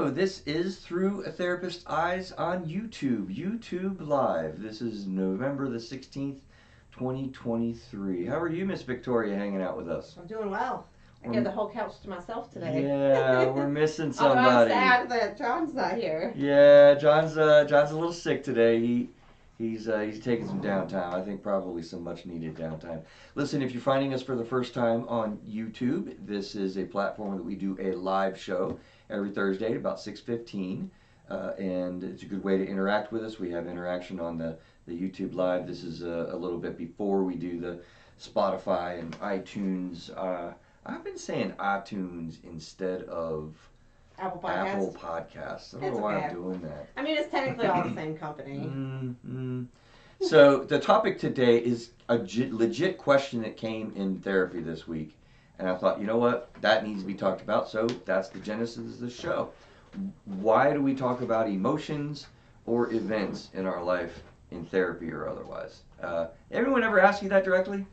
Hello, this is Through a Therapist's Eyes on YouTube Live. This is November the 16th, 2023. How are you, Miss Victoria, hanging out with us? I'm doing well. I get the whole couch to myself today. Yeah, we're missing somebody. I'm sad that John's not here. Yeah, John's a little sick today. He's taking some downtime. I think probably some much needed downtime. Listen, if you're finding us for the first time on YouTube, this is a platform that we do a live show every Thursday at about 6:15, and it's a good way to interact with us. We have interaction on the YouTube Live. This is a little bit before we do the Spotify and iTunes. I've been saying iTunes instead of Apple Podcasts. I don't know why I'm doing that. I mean, it's technically all the same company. So the topic today is a legit question that came in therapy this week. And I thought, you know what? That needs to be talked about. So that's the genesis of the show. Why do we talk about emotions or events in our life in therapy or otherwise? Everyone ever ask you that directly?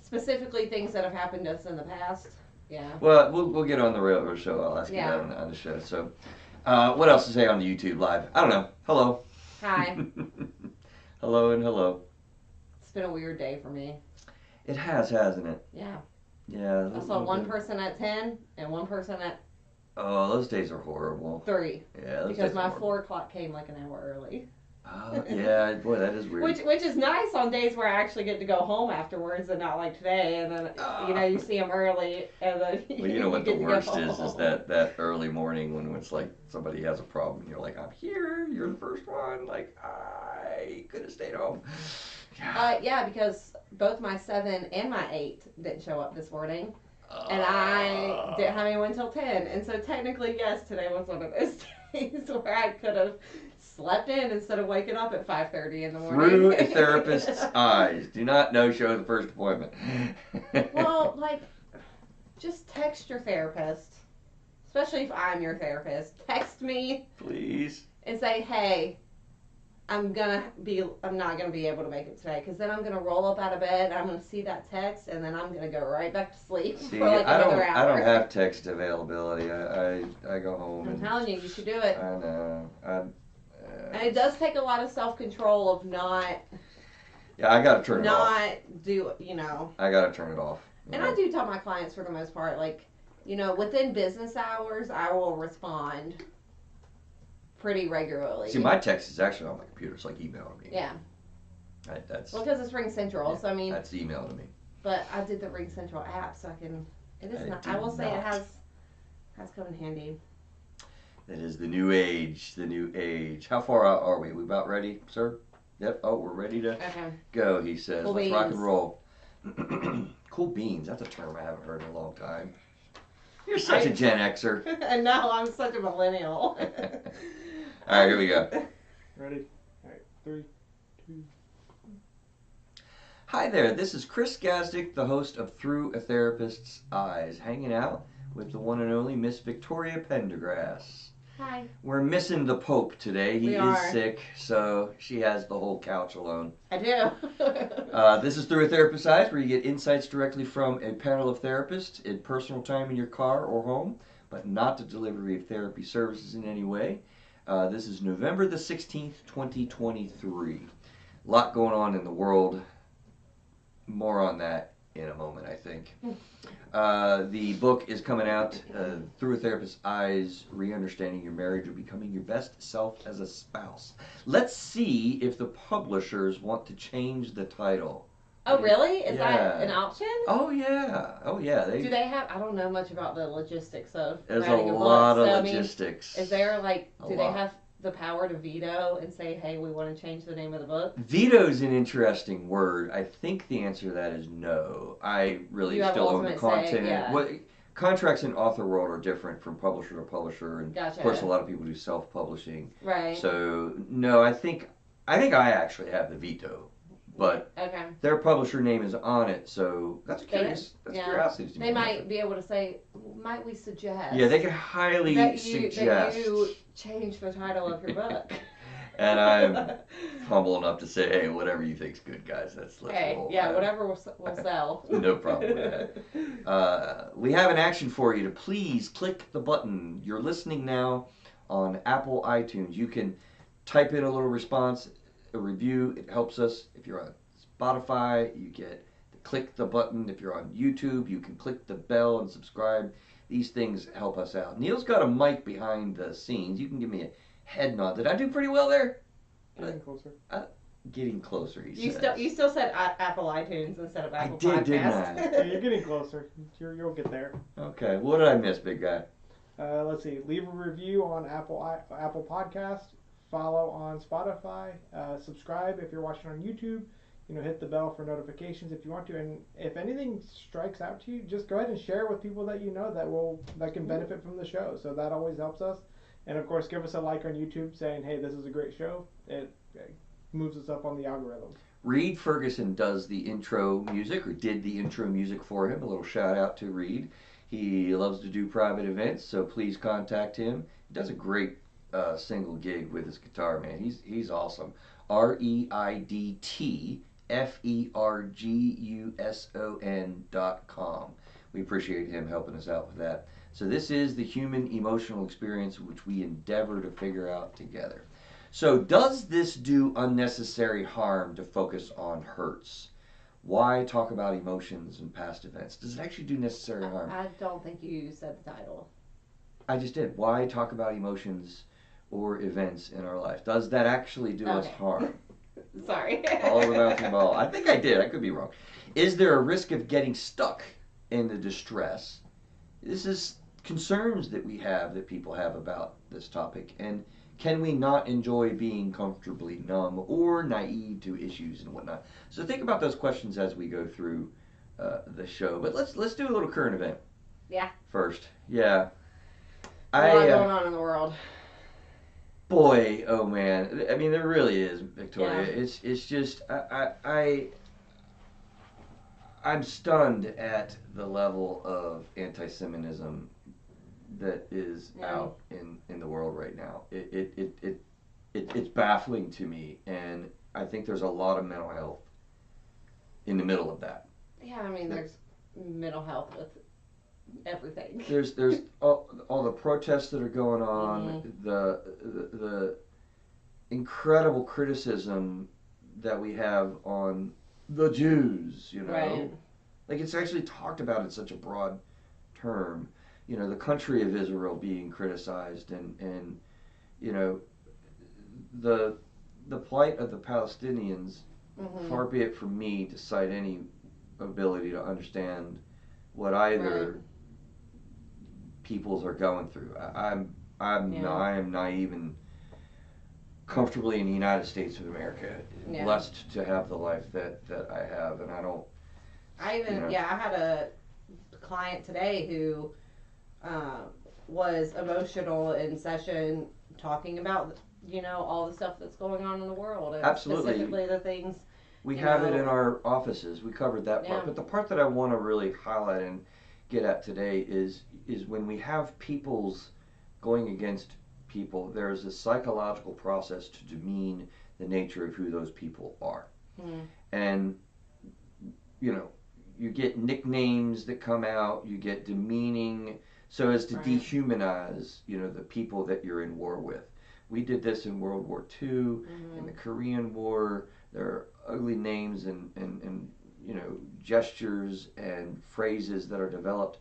Specifically things that have happened to us in the past. Yeah. Well, we'll get on the railroad show. I'll ask you that on the show. So what else to say on the YouTube Live? I don't know. Hello. Hi. Hello and hello. It's been a weird day for me. It has, hasn't it? Yeah. Yeah. I saw one person at 10 and one person at Oh, those days are horrible. 3. Yeah, those because days my are 4 o'clock came like an hour early. Yeah, boy, that is weird. Which is nice on days where I actually get to go home afterwards and not like today. And then you see them early and then well, you know what the worst is that early morning when it's like somebody has a problem. You're like, I'm here. You're the first one. Like I could have stayed home. Yeah, because both my 7 and my 8 didn't show up this morning. And I didn't have anyone until 10. And so technically, yes, today was one of those days where I could have slept in instead of waking up at 5:30 in the morning. Through a therapist's eyes. Do not no-show the first appointment. Well, like, just text your therapist. Especially if I'm your therapist. Text me. Please. And say, hey, I'm not gonna be able to make it today, because then I'm gonna roll up out of bed, I'm gonna see that text, and then I'm gonna go right back to sleep for like another hour. I don't have text availability. I go home. I'm telling you, you should do it. I know. And it does take a lot of self-control of not. Yeah, I gotta turn it off. I gotta turn it off. And I do tell my clients for the most part, like, within business hours, I will respond pretty regularly. See, my text is actually on my computer. It's like email to me. Yeah. Well, because it's Ring Central, so I mean. That's email to me. But I did the Ring Central app, so I can. It is not. I will say it has come in handy. That is the new age. The new age. How far out are we? We about ready, sir? Yep. Oh, we're ready to go. He says, cool "Let's beans. rock and roll." Cool beans. That's a term I haven't heard in a long time. You're such a Gen Xer. No, I'm such a millennial. All right, here we go. Ready? All right, 3, 2. Hi there, this is Chris Gazdick, the host of Through a Therapist's Eyes, hanging out with the one and only Miss Victoria Pendergrass. Hi. We're missing the Pope today. He are. is sick, so she has the whole couch alone. I do. This is Through a Therapist's Eyes, where you get insights directly from a panel of therapists in personal time in your car or home, but not the delivery of therapy services in any way. This is November the 16th, 2023. A lot going on in the world. More on that in a moment, I think. The book is coming out, Through a Therapist's Eyes, Re-Understanding Your Marriage or Becoming Your Best Self as a Spouse. Let's see if the publishers want to change the title. Oh, really? Is that an option? Oh, yeah. Do they have, I don't know much about the logistics of There's writing a book, lot of so, I mean, logistics. is there do they have the power to veto and say, hey, we want to change the name of the book? Veto is an interesting word. I think the answer to that is no. I really still own the content. Contracts in author world are different from publisher to publisher, and Gotcha. Of course a lot of people do self-publishing. Right. So no, I think I actually have the veto, but their publisher name is on it, so that's curiosity to me. They might be able to say, might we suggest? Yeah, they can highly suggest that you change the title of your book. And I'm humble enough to say, hey, whatever you think's good, guys. Let's roll. Yeah, whatever will sell. No problem with that. We have an action for you to please click the button. You're listening now on Apple iTunes. You can type in a little response, a review. It helps us. If you're on Spotify, you get click the button. If you're on YouTube, you can click the bell and subscribe. These things help us out. Neil's got a mic behind the scenes. You can give me a head nod. Did I do pretty well there? Getting closer. Getting closer, he You says. still said Apple iTunes instead of Apple did, Podcasts. didn't I? Yeah, you're getting closer. You'll get there. Okay, what did I miss, big guy? Let's see. Leave a review on Apple Podcast. Follow on Spotify. Subscribe if you're watching on YouTube. Hit the bell for notifications if you want to. And if anything strikes out to you, just go ahead and share with people that you know that can benefit from the show. So that always helps us. And of course, give us a like on YouTube saying, "Hey, this is a great show." It moves us up on the algorithm. Reed Ferguson does the intro music, or did the intro music for him. A little shout out to Reed. He loves to do private events, so please contact him. He does a great single gig with his guitar, man. He's awesome. ReidFerguson.com. We appreciate him helping us out with that. So this is the human emotional experience which we endeavor to figure out together. So does this do unnecessary harm to focus on hurts? Why talk about emotions and past events? Does it actually do necessary harm? I don't think you said the title. I just did. Why talk about emotions or events in our life? Does that actually do us harm? Sorry. All the bouncing ball. I think I did. I could be wrong. Is there a risk of getting stuck in the distress? This is concerns that we have, that people have about this topic. And can we not enjoy being comfortably numb or naive to issues and whatnot? So think about those questions as we go through the show. But let's do a little current event. Yeah. First. Yeah. A lot going on in the world. Boy, oh man. I mean, there really is, Victoria. Yeah. It's just I'm stunned at the level of anti-Semitism that is out in the world right now. It's baffling to me, and I think there's a lot of mental health in the middle of that. Yeah, I mean, there's mental health with everything. There's all the protests that are going on, the incredible criticism that we have on the Jews, Right. Like, it's actually talked about in such a broad term. The country of Israel being criticized, and the plight of the Palestinians. Far be it from me to cite any ability to understand what either peoples are going through. I am naive and comfortably in the United States of America, blessed to have the life that I have, and I don't. I had a client today who was emotional in session, talking about all the stuff that's going on in the world, and Absolutely. specifically the things. We have it in our offices. We covered that part, but the part that I want to really highlight and get at today is when we have peoples going against people, there's a psychological process to demean the nature of who those people are. And you get nicknames that come out, you get demeaning, so as to dehumanize the people that you're in war with. We did this in World War II, in the Korean War. There are ugly names and gestures and phrases that are developed.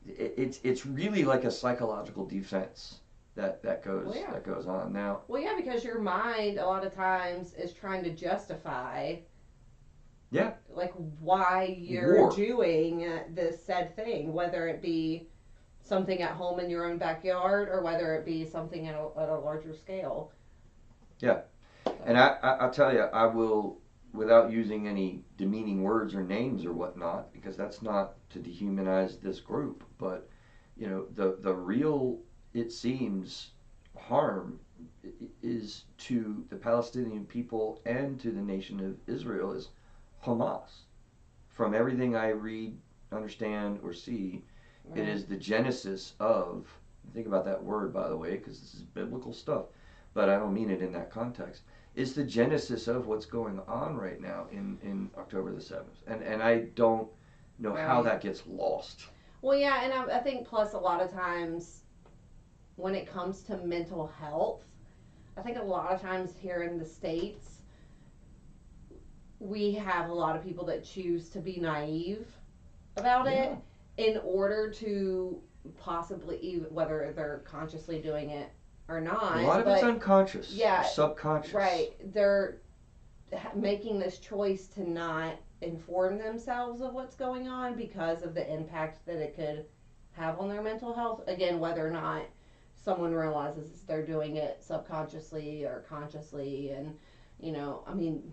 It's really like a psychological defense that goes on now. Well, yeah, because your mind a lot of times is trying to justify. Yeah. Like why you're doing this said thing, whether it be something at home in your own backyard or whether it be something at a larger scale. Yeah. And I'll tell you, I will, without using any demeaning words or names or whatnot, because that's not to dehumanize this group, but the real, it seems, harm is to the Palestinian people and to the nation of Israel is Hamas. From everything I read, understand, or see, it is the genesis of, think about that word, by the way, because this is biblical stuff, but I don't mean it in that context. It's the genesis of what's going on right now in October the 7th. And I don't know how that gets lost. Well, yeah, and I think plus a lot of times when it comes to mental health, I think a lot of times here in the States, we have a lot of people that choose to be naive about Yeah. it in order to possibly, even whether they're consciously doing it or not. A lot of it's unconscious, yeah, subconscious. right, they're making this choice to not inform themselves of what's going on because of the impact that it could have on their mental health. Again, whether or not someone realizes they're doing it subconsciously or consciously, and I mean,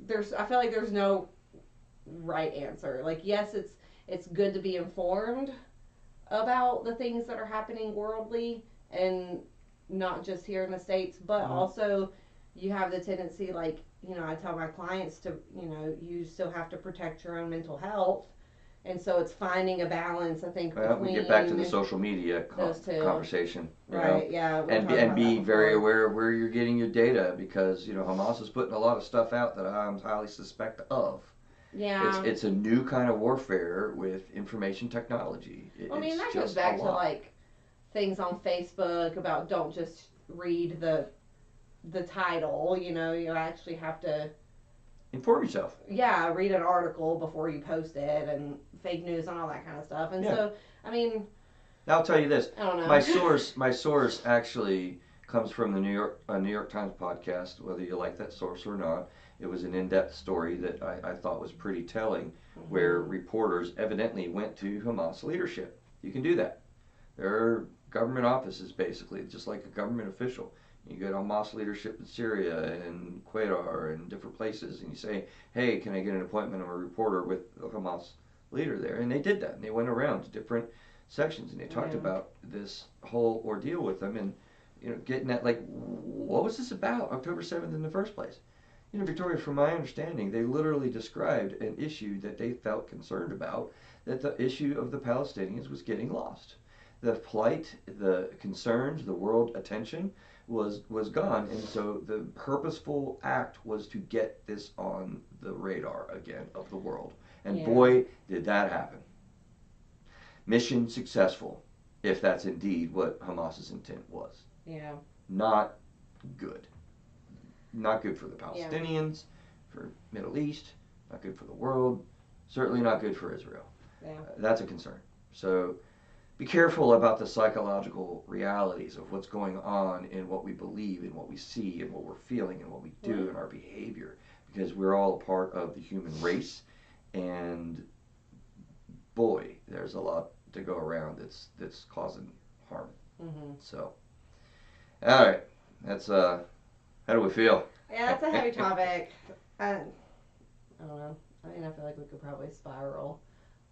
I feel like there's no right answer. Like, yes, it's good to be informed about the things that are happening worldly and not just here in the States, but also you have the tendency, like, I tell my clients to, you still have to protect your own mental health. And so it's finding a balance, I think, Well, between we get back to the social media those two. conversation, right? Yeah, and be very aware of where you're getting your data, because Hamas is putting a lot of stuff out that I'm highly suspect of. Yeah, it's a new kind of warfare with information technology. I mean, that goes back to like things on Facebook about don't just read the title. You actually have to inform yourself. Yeah, read an article before you post it, and fake news and all that kind of stuff. And so, I mean, I'll tell you this. I don't know. My source actually comes from the New York Times podcast. Whether you like that source or not, it was an in-depth story that I thought was pretty telling, where reporters evidently went to Hamas leadership. You can do that. There are government offices, basically, just like a government official. You get Hamas leadership in Syria and Qatar and different places, and you say, hey, can I get an appointment? I'm a reporter with the Hamas leader there. And they did that. And they went around to different sections, and they talked about this whole ordeal with them, and getting at, like, what was this about, October 7th in the first place? Victoria, from my understanding, they literally described an issue that they felt concerned about, that the issue of the Palestinians was getting lost. The plight, the concerns, the world attention was gone, and so the purposeful act was to get this on the radar again of the world. And boy, did that happen. Mission successful, if that's indeed what Hamas's intent was. Yeah. Not good. Not good for the Palestinians, for Middle East, not good for the world, certainly not good for Israel. Yeah. That's a concern. So be careful about the psychological realities of what's going on in what we believe, in what we see, and what we're feeling, and what we do in our behavior, because we're all a part of the human race, and boy, there's a lot to go around that's causing harm. So, all right, that's how do we feel? Yeah, it's a heavy topic. I don't know. I mean, I feel like we could probably spiral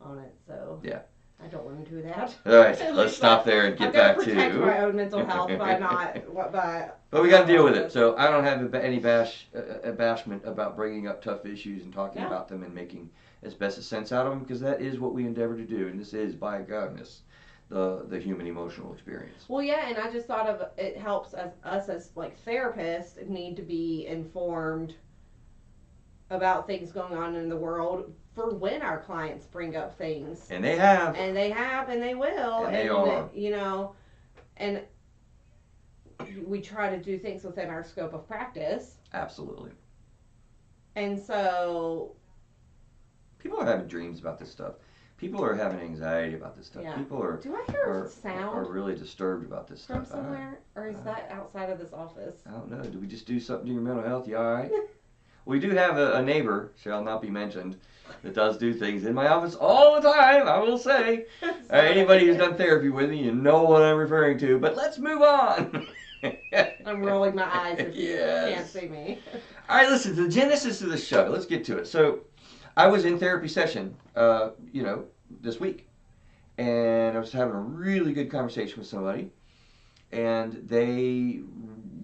on it, so yeah. I don't want to do that. All right, let's stop there and get back to protect my own mental health by not But we got to deal with it. So I don't have any bashment about bringing up tough issues and talking about them and making as best as sense out of them, because that is what we endeavor to do, and this is, by goodness, the human emotional experience. Well, yeah, and I just thought of it helps us as like therapists need to be informed about things going on in the world for when our clients bring up things. And they have. And they have, and they will. And they are. And we try to do things within our scope of practice. Absolutely. And so people are having dreams about this stuff. People are having anxiety about this stuff. Yeah. People are. Do I hear a sound? Are really disturbed about this from stuff. somewhere, or is that outside of this office? I don't know. Did we just do something to your mental health? You all right? We do have a neighbor, shall not be mentioned, that does do things in my office all the time, I will say. Anybody who's done therapy with me, you know what I'm referring to. But let's move on. I'm rolling my eyes if you can't see me. All right, listen, the genesis of the show. Let's get to it. So, I was in therapy session, this week. And I was having a really good conversation with somebody. And they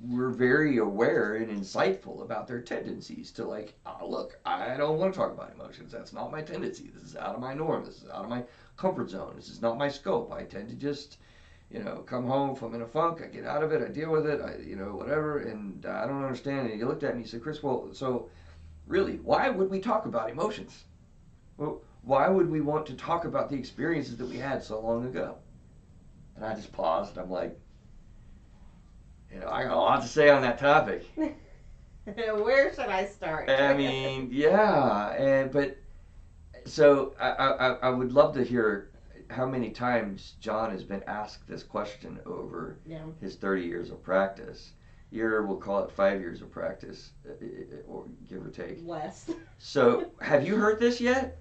were very aware and insightful about their tendencies to, like, oh, look, I don't want to talk about emotions. That's not my tendency. This is out of my norm. This is out of my comfort zone. This is not my scope. I tend to just, come home. If I'm in a funk, I get out of it. I deal with it. Whatever. And I don't understand. And you looked at me and you said, Chris, well, so really, why would we talk about emotions? Well, why would we want to talk about the experiences that we had so long ago? And I just paused, and I'm like, I got a lot to say on that topic. Where should I start? I mean, yeah, but so I would love to hear how many times John has been asked this question over his 30 years of practice. We'll call it 5 years of practice, or give or take. Less. So, have you heard this yet?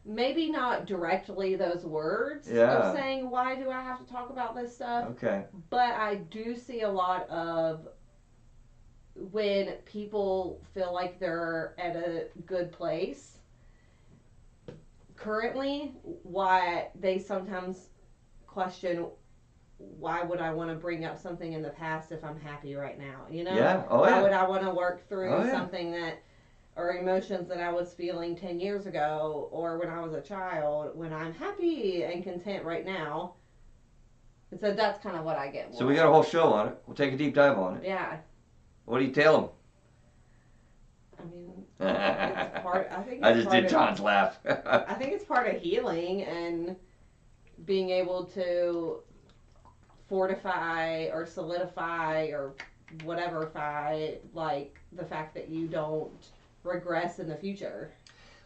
Maybe not directly those words of saying, why do I have to talk about this stuff? Okay. But I do see a lot of when people feel like they're at a good place currently, why they sometimes question, why would I want to bring up something in the past if I'm happy right now? Yeah. Why would I want to work through something that, or emotions that I was feeling 10 years ago or when I was a child, when I'm happy and content right now? And so that's kind of what I get. So we got a whole show on it. We'll take a deep dive on it. Yeah. What do you tell them? I mean, it's part. I think it's I just did of, John's laugh. I think it's part of healing and being able to fortify or solidify or whatever-fy, like the fact that you don't regress in the future.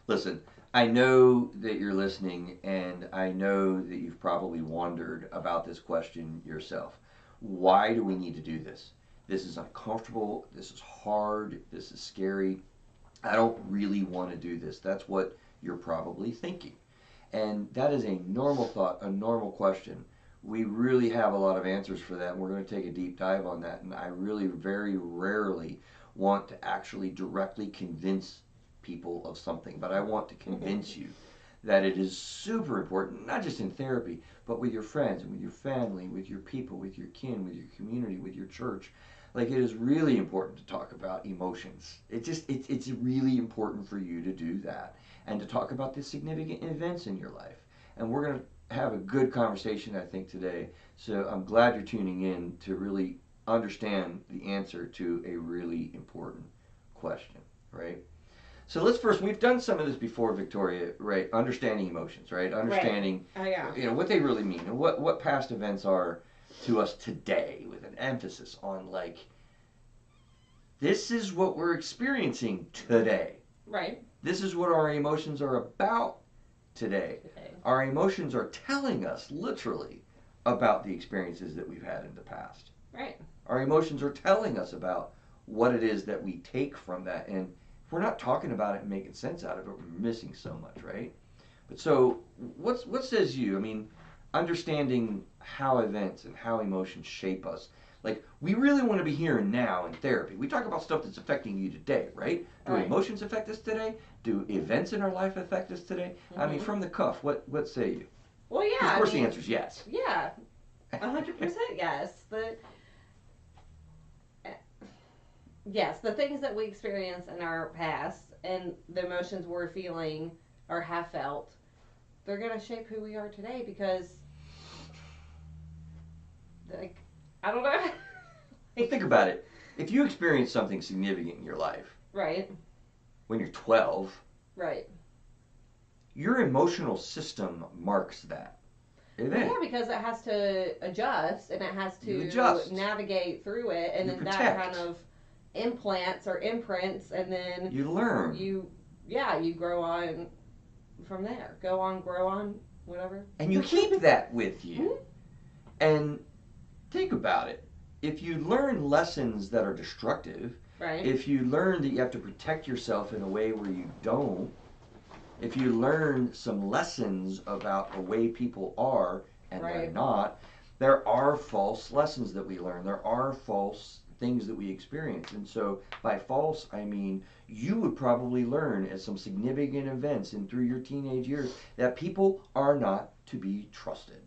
Listen, I know that you're listening, and I know that you've probably wondered about this question yourself. Why do we need to do this? This is uncomfortable, this is hard, this is scary. I don't really want to do this. That's what you're probably thinking. And that is a normal thought, a normal question. We really have a lot of answers for that, and we're going to take a deep dive on that. And I really very rarely want to actually directly convince people of something, but I want to convince you that it is super important, not just in therapy, but with your friends and with your family, with your people, with your kin, with your community, with your church. Like, it is really important to talk about emotions. It's really important for you to do that and to talk about the significant events in your life. And we're going to have a good conversation, I think, today. So I'm glad you're tuning in to really understand the answer to a really important question, right? So we've done some of this before, Victoria, right? Understanding emotions, right? Understanding, what they really mean and what past events are to us today, with an emphasis on, like, this is what we're experiencing today. Right. This is what our emotions are about today. Our emotions are telling us, literally, about the experiences that we've had in the past. Right. Our emotions are telling us about what it is that we take from that. And if we're not talking about it and making sense out of it, we're missing so much, right? But so, what says you? I mean, understanding how events and how emotions shape us. Like, we really want to be here and now in therapy. We talk about stuff that's affecting you today, right? Do emotions affect us today? Do events in our life affect us today? Mm-hmm. I mean, from the cuff, what say you? Well, yeah. Of course, the answer is yes. Yeah, 100% yes. Yes, the things that we experience in our past and the emotions we're feeling or have felt, they're going to shape who we are today because, like, I don't know. Well, think about it. If you experience something significant in your life, right, when you're 12, right, your emotional system marks that event. Well, yeah, because it has to adjust and it has to navigate through it, and then that kind of implants or imprints, and then you learn. You grow on from there. Go on, grow on, whatever. And you keep that with you. Mm-hmm. And think about it. If you learn lessons that are destructive, right. If you learn that you have to protect yourself in a way where you don't, if you learn some lessons about the way people are and they're not, there are false lessons that we learn. There are false things that we experience. And so by false, I mean you would probably learn at some significant events and through your teenage years that people are not to be trusted.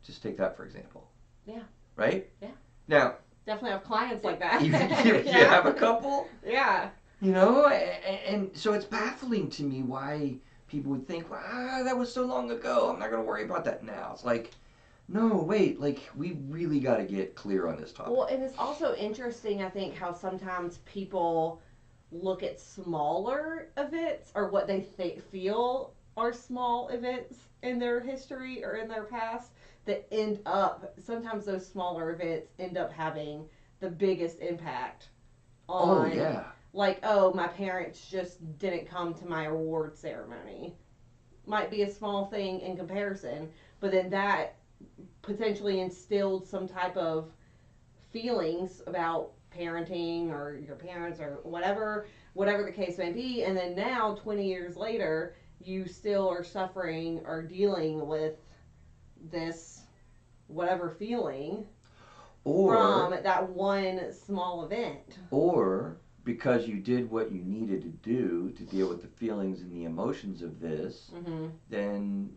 Just take that for example. Yeah. Right? Yeah. Now, definitely have clients like that. You have a couple? Yeah. You know, and so it's baffling to me why people would think, well, that was so long ago, I'm not going to worry about that now. It's like, no, wait, like, we really got to get clear on this topic. Well, and it's also interesting, I think, how sometimes people look at smaller events or what they feel are small events in their history or in their past that end up, sometimes those smaller events end up having the biggest impact Oh on, yeah. like, oh, my parents just didn't come to my award ceremony. Might be a small thing in comparison, but then that potentially instilled some type of feelings about parenting or your parents or whatever the case may be, and then now 20 years later you still are suffering or dealing with this whatever feeling from Or that one small event. or because you did what you needed to do to deal with the feelings and the emotions of this, Mm-hmm. then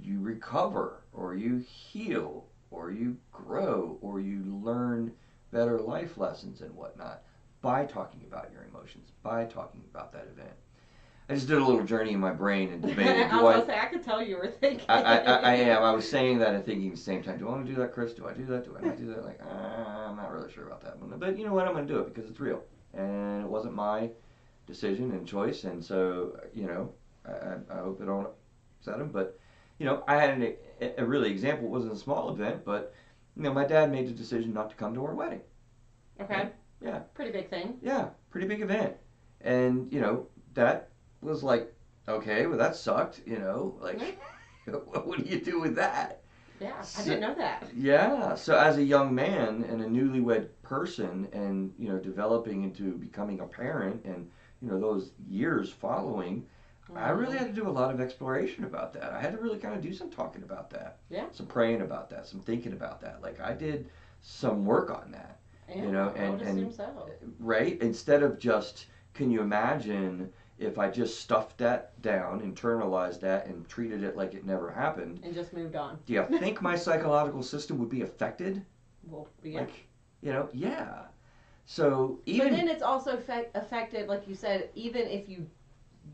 you recover or you heal or you grow or you learn better life lessons and whatnot by talking about your emotions, by talking about that event. I just did a little journey in my brain and debated. I was gonna say, I could tell you were thinking. I am. I was saying that and thinking at the same time. Do I want to do that, Chris? Do I do that? Do I not do that? Like, I'm not really sure about that one. But you know what? I'm going to do it because it's real. And it wasn't my decision and choice. And so, I hope I don't upset him. But, I had a really example. It wasn't a small event, but, my dad made the decision not to come to our wedding. Okay. Yeah. Pretty big thing. Yeah. Pretty big event. And, that was like, okay, well, that sucked, like, what do you do with that? Yeah, I didn't know that. Yeah, so as a young man and a newlywed person and, developing into becoming a parent and, those years following, I really had to do a lot of exploration about that. I had to really kind of do some talking about that. Yeah. Some praying about that, some thinking about that. Like, I did some work on that, Yeah, and, I would assume so. right? Instead of just, can you imagine if I just stuffed that down, internalized that, and treated it like it never happened? And just moved on. Do you think my psychological system would be affected? Well, yeah. Like, yeah. So even. But then it's also affected, like you said, even if you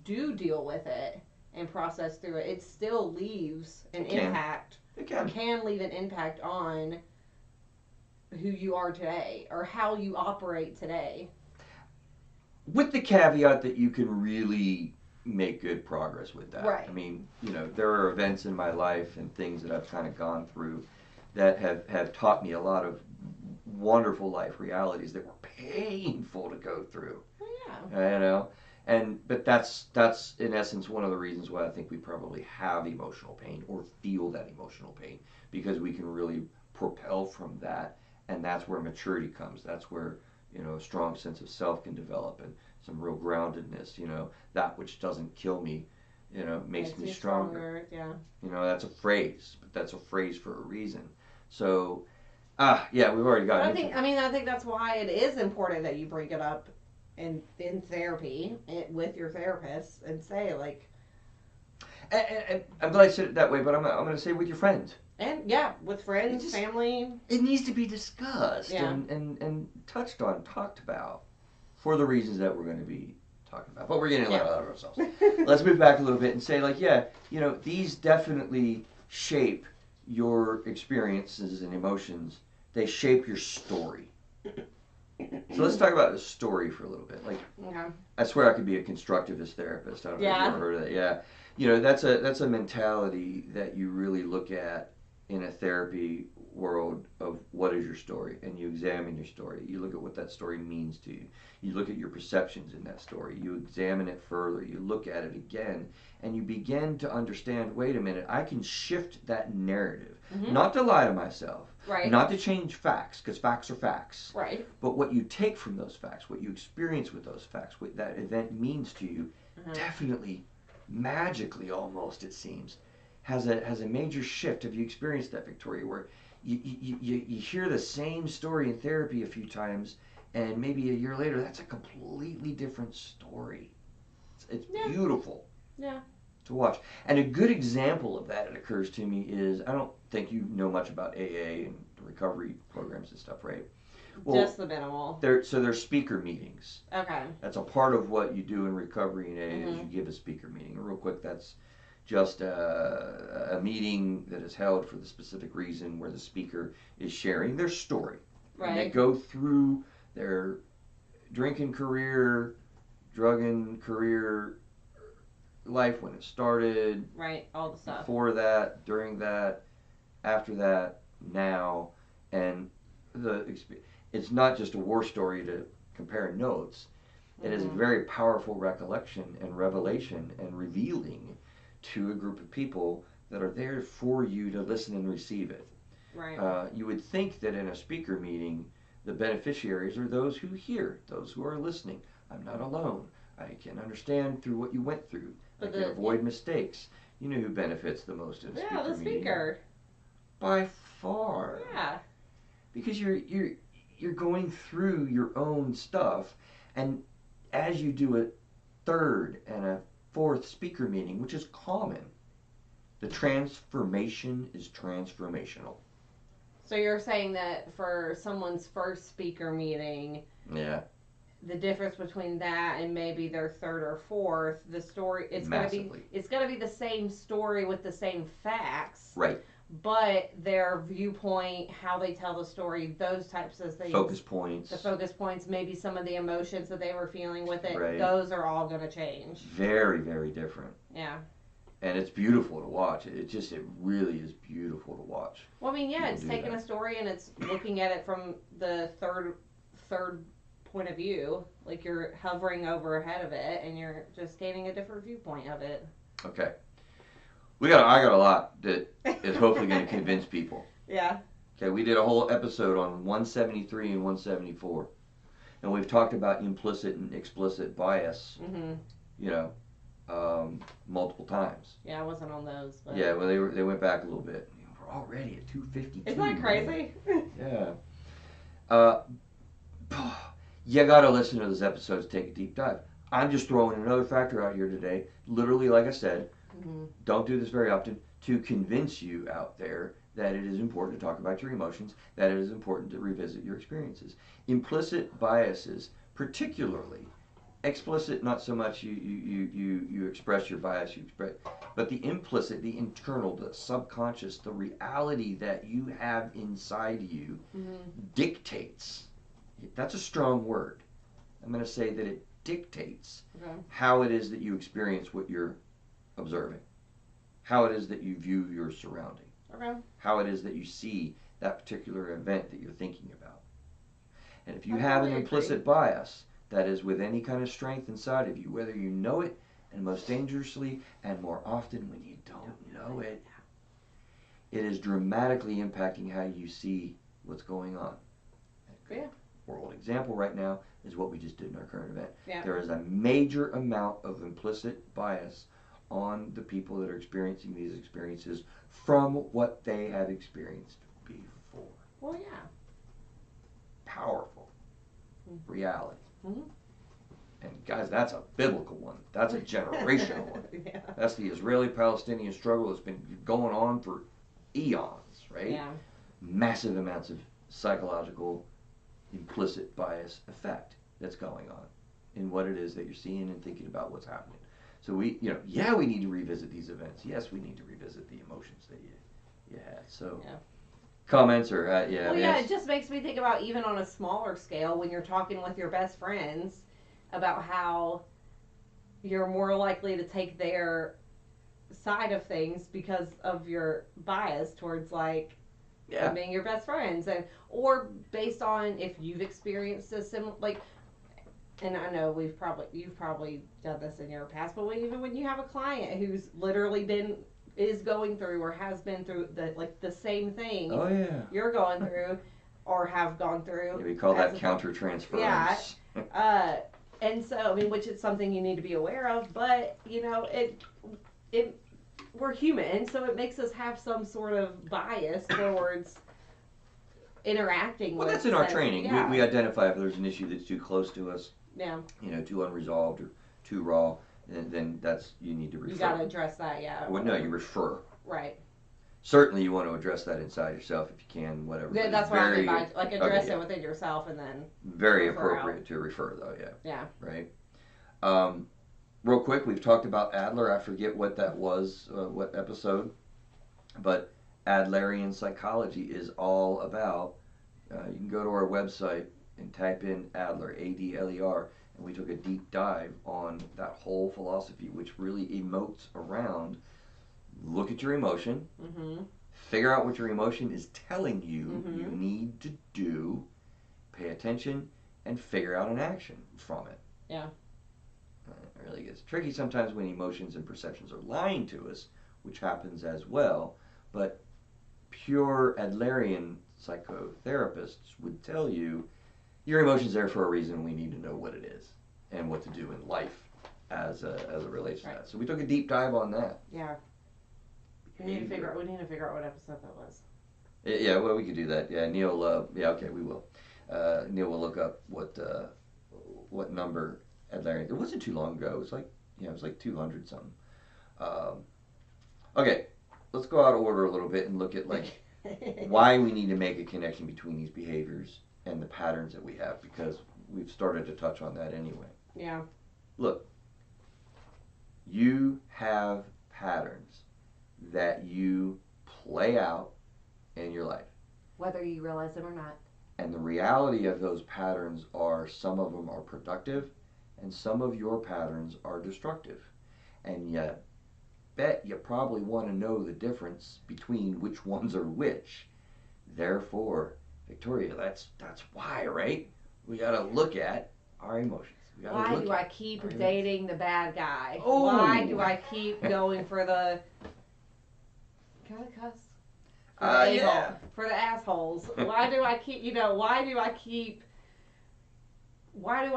do deal with it and process through it, it still leaves an impact. It can. It can leave an impact on who you are today or how you operate today. With the caveat that you can really make good progress with that. Right. I mean, there are events in my life and things that I've kind of gone through that have taught me a lot of wonderful life realities that were painful to go through. Yeah. But that's in essence one of the reasons why I think we probably have emotional pain or feel that emotional pain, because we can really propel from that, and that's where maturity comes. That's where a strong sense of self can develop and some real groundedness. That which doesn't kill me, makes me stronger. Yeah. That's a phrase, but that's a phrase for a reason. So, yeah, we've already got. I think that's why it is important that you bring it up in therapy with your therapist and say, like. And I'm glad I said it that way, but I'm going to say with your friends. And yeah, with friends, family. It needs to be discussed and touched on, talked about, for the reasons that we're going to be talking about. But we're getting a lot out of ourselves. Let's move back a little bit and say, like, these definitely shape your experiences and emotions. They shape your story. So let's talk about the story for a little bit. Like, I swear I could be a constructivist therapist. I don't know if you've ever heard of that. Yeah. That's a mentality that you really look at in a therapy world of what is your story, and you examine your story. You look at what that story means to you. You look at your perceptions in that story. You examine it further. You look at it again, and you begin to understand, wait a minute, I can shift that narrative. Mm-hmm. Not to lie to myself. Right. Not to change facts, because facts are facts. Right. But what you take from those facts, what you experience with those facts, what that event means to you, definitely, magically almost, it seems, has a major shift. Have you experienced that, Victoria, where you hear the same story in therapy a few times, and maybe a year later, that's a completely different story. It's beautiful to watch. And a good example of that, it occurs to me, is, I don't think you know much about AA and recovery programs and stuff, right? Well, just the minimal. They're speaker meetings. Okay. That's a part of what you do in recovery in AA, is you give a speaker meeting. Real quick, that's just a meeting that is held for the specific reason where the speaker is sharing their story. Right. And they go through their drinking career, drugging career, life when it started, Right, all the stuff. before that, during that, after that, now, and it's not just a war story to compare notes. It is a very powerful recollection and revelation and revealing to a group of people that are there for you to listen and receive it. Right. You would think that in a speaker meeting, the beneficiaries are those who hear, those who are listening. I'm not alone. I can understand through what you went through. I can avoid mistakes. You know who benefits the most in a speaker meeting? Yeah, the speaker. By far. Yeah. Because you're going through your own stuff, and as you do a third and a fourth speaker meeting, which is common, the transformation is transformational. So you're saying that for someone's first speaker meeting, Yeah. the difference between that and maybe their third or fourth, the story it's gonna be the same story with the same facts. Right. But their viewpoint, how they tell the story, those types of things. Focus points. The focus points, maybe some of the emotions that they were feeling with it, Right. those are all gonna change. Very, very different. Yeah. And it's beautiful to watch. It really is beautiful to watch. Well, I mean, yeah, People it's do taking that. a story and it's looking at it from the third point of view. Like you're hovering over ahead of it and you're just gaining a different viewpoint of it. Okay. I got a lot that is hopefully going to convince people. Yeah. Okay, we did a whole episode on 173 and 174. And we've talked about implicit and explicit bias, you know, multiple times. Yeah, I wasn't on those. But... Yeah, well, they went back a little bit. We're already at 252. Isn't that crazy? Yeah. You got to listen to those episodes, take a deep dive. I'm just throwing another factor out here today, literally, like I said, don't do this very often, to convince you out there that it is important to talk about your emotions, that it is important to revisit your experiences. Implicit biases, particularly, explicit, not so much you express your bias, but the implicit, the internal, the subconscious, the reality that you have inside you dictates. That's a strong word. I'm going to say that it dictates how it is that you experience what you're observing, how it is that you view your surrounding, how it is that you see that particular event that you're thinking about. And if you have an implicit bias that is with any kind of strength inside of you, whether you know it, and most dangerously and more often when you don't know it, it is dramatically impacting how you see what's going on. Yeah. World example right now is what we just did in our current event. Yeah. There is a major amount of implicit bias on the people that are experiencing these experiences from what they have experienced before. Well, yeah. Powerful reality. And guys, that's a biblical one. That's a generational one. Yeah. That's the Israeli-Palestinian struggle that's been going on for eons, right? Yeah. Massive amounts of psychological implicit bias effect that's going on in what it is that you're seeing and thinking about what's happening. So we need to revisit these events. Yes, we need to revisit the emotions that you had. So comments or Well, yeah, it just makes me think about even on a smaller scale when you're talking with your best friends about how you're more likely to take their side of things because of your bias towards being your best friends, or based on if you've experienced a similar and I know you've probably done this in your past, but even when you have a client who's literally is going through or has been through the same thing you're going through or have gone through. Yeah, we call that countertransference. Yeah. And so, I mean, which is something you need to be aware of, but, we're human, so it makes us have some sort of bias towards interacting with. Well, that's in our training. Yeah. We identify if there's an issue that's too close to us, too unresolved or too raw, then you need to refer. You got to address that, yeah. Well, no, you refer. Right. Certainly you want to address that inside yourself if you can, whatever. Yeah, that's what I mean by, address it within yourself and then very appropriate to refer, though, Yeah. Right? Real quick, we've talked about Adler. I forget what that was, what episode, but Adlerian psychology is all about, you can go to our website and type in Adler, A-D-L-E-R, and we took a deep dive on that whole philosophy, which really emotes around look at your emotion, figure out what your emotion is telling you you need to do, pay attention, and figure out an action from it. Yeah. It really gets tricky sometimes when emotions and perceptions are lying to us, which happens as well, but pure Adlerian psychotherapists would tell you your emotion's there for a reason. We need to know what it is and what to do in life as it relates to that. So we took a deep dive on that. Yeah. We need to figure out what episode that was. Yeah, well, we could do that. Yeah, Neil. Yeah, okay, we will. Neil will look up what number Adlerian. It wasn't too long ago. It was like 200 something. Okay, let's go out of order a little bit and look at like why we need to make a connection between these behaviors and the patterns that we have, because we've started to touch on that anyway. Yeah. Look, you have patterns that you play out in your life. Whether you realize them or not. And the reality of those patterns are some of them are productive and some of your patterns are destructive. And yet, bet you probably want to know the difference between which ones are which. Therefore, Victoria, that's why, right? We got to look at our emotions. Why do I keep dating the bad guy? Oh. Why do I keep going for the... Can I cuss? Yeah. For the assholes. Why do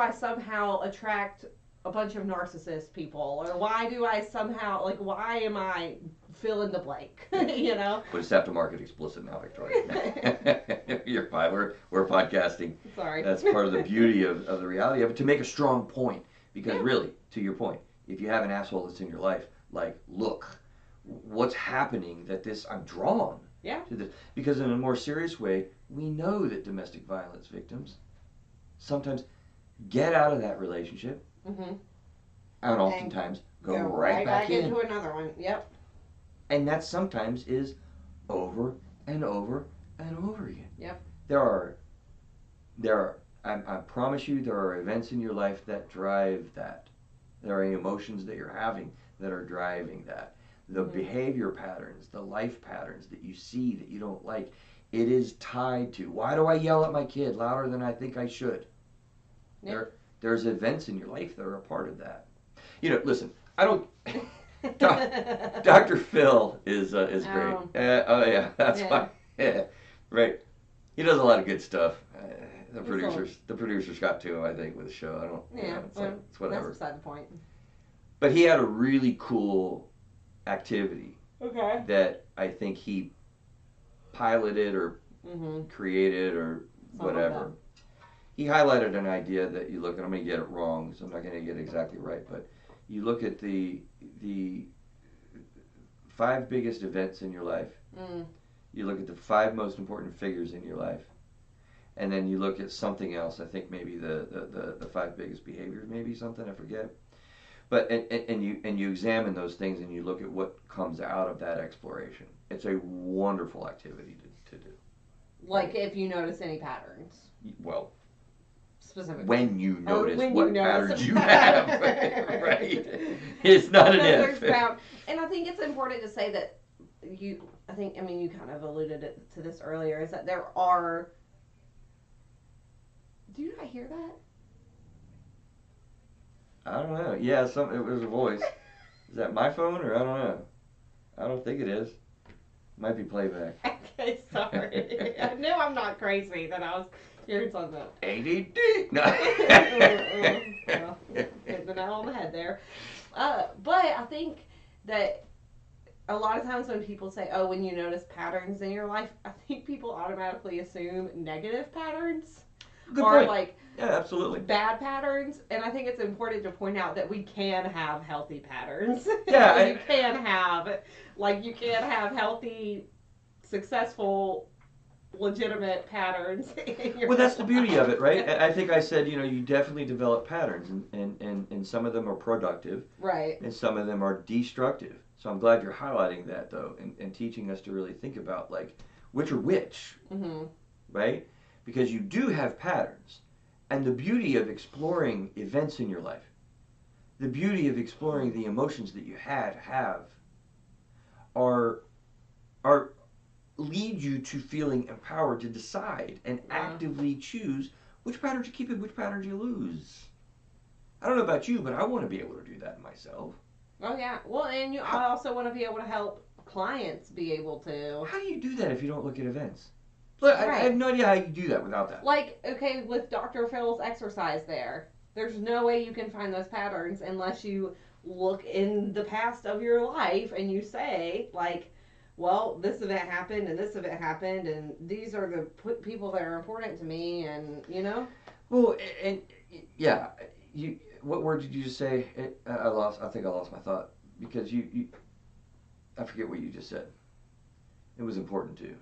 I somehow attract a bunch of narcissist people? Or why do I somehow, why am I fill in the blank? You know? We'll just have to mark it explicit now, Victoria. You're fine. We're podcasting. Sorry. That's part of the beauty of the reality of it, to make a strong point. Because really, to your point, if you have an asshole that's in your life, look, what's happening that I'm drawn to this. Because in a more serious way, we know that domestic violence victims sometimes get out of that relationship and oftentimes go right back into another one. Yep. And that sometimes is over and over and over again. Yep. There are, I promise you, there are events in your life that drive that. There are emotions that you're having that are driving that. The behavior patterns, the life patterns that you see that you don't like, it is tied to, why do I yell at my kid louder than I think I should? Yep. There's events in your life that are a part of that. Listen, I don't... Dr. Phil is great. Oh yeah, that's why. Yeah, right. He does a lot of good stuff. The producers got to him, I think, with the show. I don't. Yeah, it's whatever. That's beside the point. But he had a really cool activity. Okay. That I think he piloted or created or whatever. He highlighted an idea that you look at. I'm going to get it wrong, so I'm not going to get it exactly right, but. You look at the 5 biggest events in your life. You look at the 5 most important figures in your life, and then you look at something else. I think maybe the 5 biggest behaviors, maybe something, I forget. But and you examine those things and you look at what comes out of that exploration. It's a wonderful activity to do. Like if you notice any patterns. Well. Specifically. When you notice what patterns you have, right? It's not an if. And I think it's important to say that you kind of alluded to this earlier, is that there are... Do you not hear that? I don't know. Yeah, it was a voice. Is that my phone or I don't know? I don't think it is. Might be playback. Okay, sorry. I know I'm not crazy that I was... Here's on the ADD. No. Well, hit the nail on the head there. But I think that a lot of times when people say, "Oh, when you notice patterns in your life," I think people automatically assume negative patterns. Good or point. Yeah, absolutely. Bad patterns, and I think it's important to point out that we can have healthy patterns. Yeah, you can have healthy, successful, legitimate patterns. Well, that's the beauty of it, right? I think I said, you definitely develop patterns, and some of them are productive, right? And some of them are destructive. So I'm glad you're highlighting that, though, and teaching us to really think about which are which, right? Because you do have patterns, And the beauty of exploring events in your life, the beauty of exploring the emotions that you have, are are lead you to feeling empowered to decide and actively choose which patterns you keep and which patterns you lose. I don't know about you, but I want to be able to do that myself. Oh yeah. Well, and I also want to be able to help clients be able to. How do you do that if you don't look at events? Look, I have no idea how you do that without that. Like, okay, with Dr. Phil's exercise there's no way you can find those patterns unless you look in the past of your life and you say, like, well, this event happened and this event happened and these are the people that are important to me, and, you know? Well, and yeah, what word did you just say? I think I lost my thought because I forget what you just said. It was important too.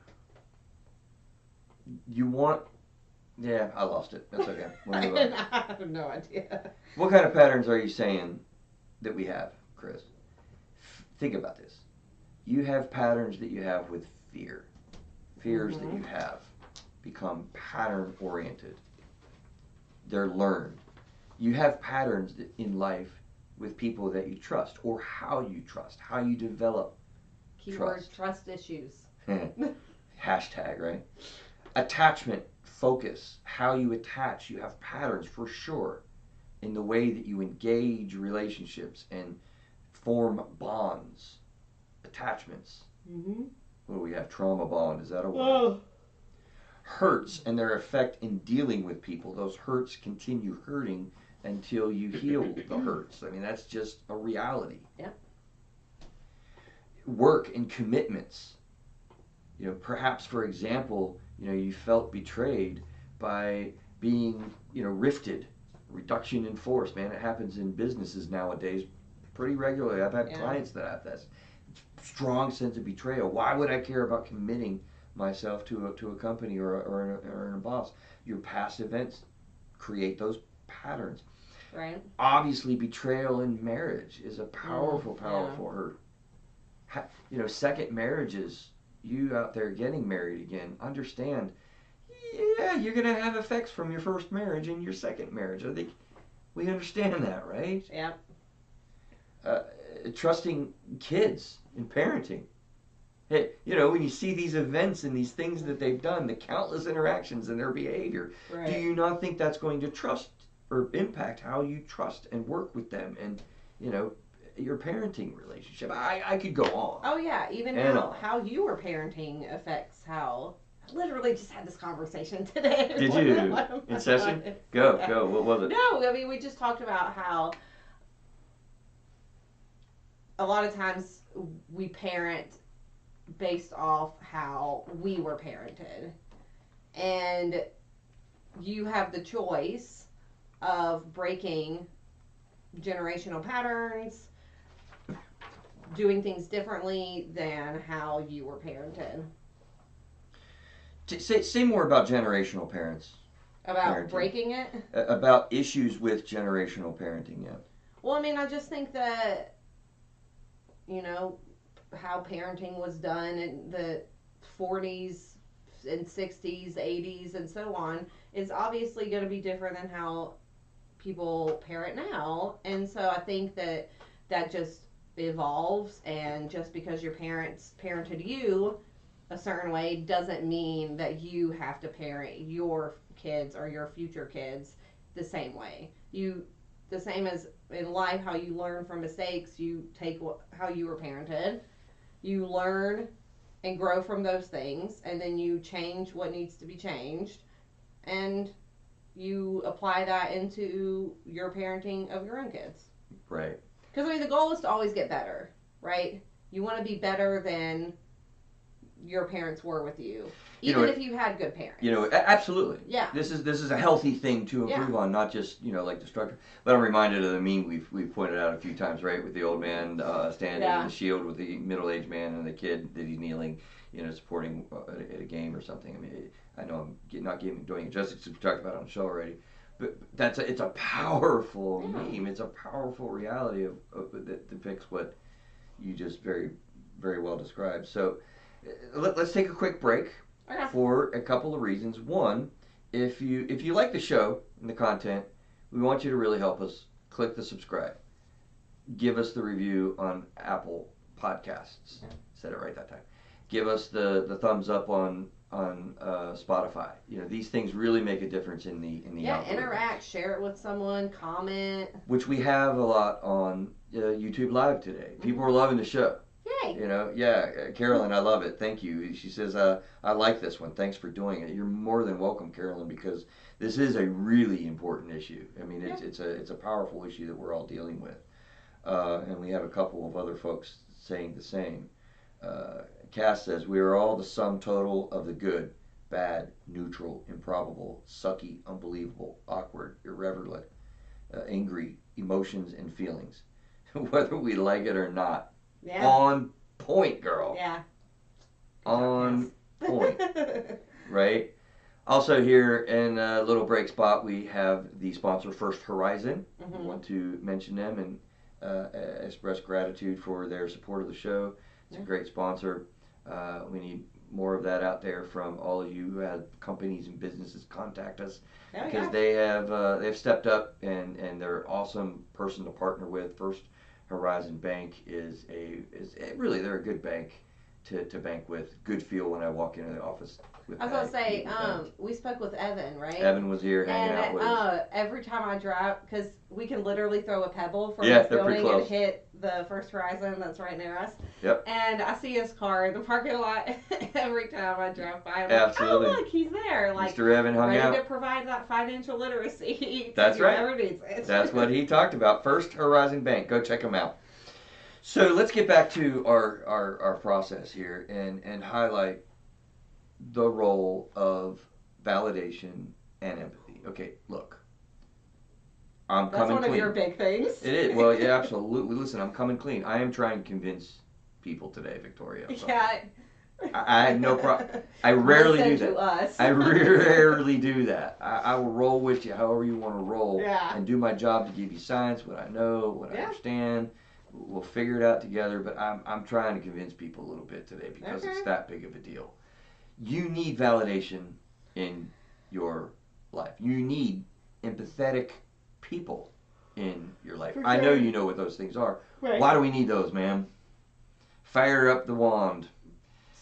You want, yeah, I lost it. That's okay. We'll move on. I have no idea. What kind of patterns are you saying that we have, Chris? Think about this. You have patterns that you have with fear. Fears that you have become pattern oriented. They're learned. You have patterns in life with people that you trust, or how you trust, how you develop trust issues. Hashtag, right? Attachment, focus, how you attach. You have patterns for sure in the way that you engage relationships and form bonds, attachments. What do we have? Trauma bond, is that a word? Hurts and their effect in dealing with people. Those hurts continue hurting until you heal the hurts. I mean, that's just a reality. Yeah. Work and commitments. Perhaps, for example, you felt betrayed by being, rifted. Reduction in force, man. It happens in businesses nowadays pretty regularly. I've had clients that have this strong sense of betrayal. Why would I care about committing myself to a company or a boss? Your past events create those patterns. Right. Obviously, betrayal in marriage is a powerful hurt. Second marriages, you out there getting married again, understand, you're going to have effects from your first marriage and your second marriage. I think we understand that, right? Yeah. Trusting kids in parenting. Hey, when you see these events and these things that they've done, the countless interactions and their behavior, do you not think that's going to trust or impact how you trust and work with them and, your parenting relationship? I could go on. Oh, yeah. Even how you were parenting affects how... I literally just had this conversation today. Did you? In session? Go. What was it? No, I mean, we just talked about how a lot of times we parent based off how we were parented. And you have the choice of breaking generational patterns, doing things differently than how you were parented. Say more about generational parents. About parenting. Breaking it? About issues with generational parenting, yeah. Well, I mean, I just think that, how parenting was done in the 40s and 60s, 80s, and so on is obviously going to be different than how people parent now. And so I think that just evolves, and just because your parents parented you a certain way doesn't mean that you have to parent your kids or your future kids the same way. The same as in life, how you learn from mistakes, you take how you were parented, you learn and grow from those things, and then you change what needs to be changed, and you apply that into your parenting of your own kids. Right. Because, I mean, the goal is to always get better, right? You want to be better than your parents were with you, even if you had good parents. Absolutely. Yeah. This is a healthy thing to improve on, not just like destructive. But I'm reminded of the meme we've pointed out a few times, right? With the old man standing in the shield with the middle-aged man and the kid that he's kneeling, supporting at a game or something. I mean, I know I'm not doing it justice because we talked about it on the show already. But it's a powerful meme. It's a powerful reality of that depicts what you just very, very well described. So let's take a quick break for a couple of reasons. One if you like the show and the content, we want you to really help us. Click the subscribe. Give us the review on Apple Podcasts. Said it right that time. Give us the thumbs up on Spotify. These things really make a difference in the algorithm. Interact, share it with someone, comment. Which we have a lot on YouTube Live today. People are loving the show. Yay! Carolyn, I love it. Thank you. She says, I like this one. Thanks for doing it. You're more than welcome, Carolyn, because this is a really important issue. I mean, it's a powerful issue that we're all dealing with. And we have a couple of other folks saying the same. Cass says, we are all the sum total of the good, bad, neutral, improbable, sucky, unbelievable, awkward, irreverent, angry emotions and feelings. Whether we like it or not. Yeah. On point, girl. Yeah. On point. Right? Also here in a little break spot, we have the sponsor, First Horizon. We want to mention them and express gratitude for their support of the show. It's a great sponsor. We need more of that out there from all of you who have companies and businesses contact us because they've stepped up and they're an awesome person to partner with. First Horizon Bank is really, they're a good bank to bank with. Good feel when I walk into the office. I was gonna say, we spoke with Evan, right? Evan was here hanging out with us. Every time I drive, because we can literally throw a pebble from Yeah, this they're pretty building and close. hit the First Horizon that's right near us. Yep. And I see his car in the parking lot every time I drive by. I'm Absolutely. like, oh look, he's there. Like, Mr. Evan hung ready out. to provide that financial literacy. That's right. Whoever needs it. That's what he talked about. First Horizon Bank. Go check him out. So let's get back to our process here and highlight the role of validation and empathy. Okay, look. That's one of your big things. It is. Well, yeah, absolutely. Listen, I'm coming clean. I am trying to convince people today, Victoria. Yeah. I have no problem. I rarely do that. To us. I rarely do that. I will roll with you however you want to roll and do my job to give you science, what I know, what I understand. We'll figure it out together, but I'm trying to convince people a little bit today because it's that big of a deal. You need validation in your life. You need empathetic people in your life. For I know sure. you know what those things are. Right. Why do we need those, ma'am? Fire up the wand.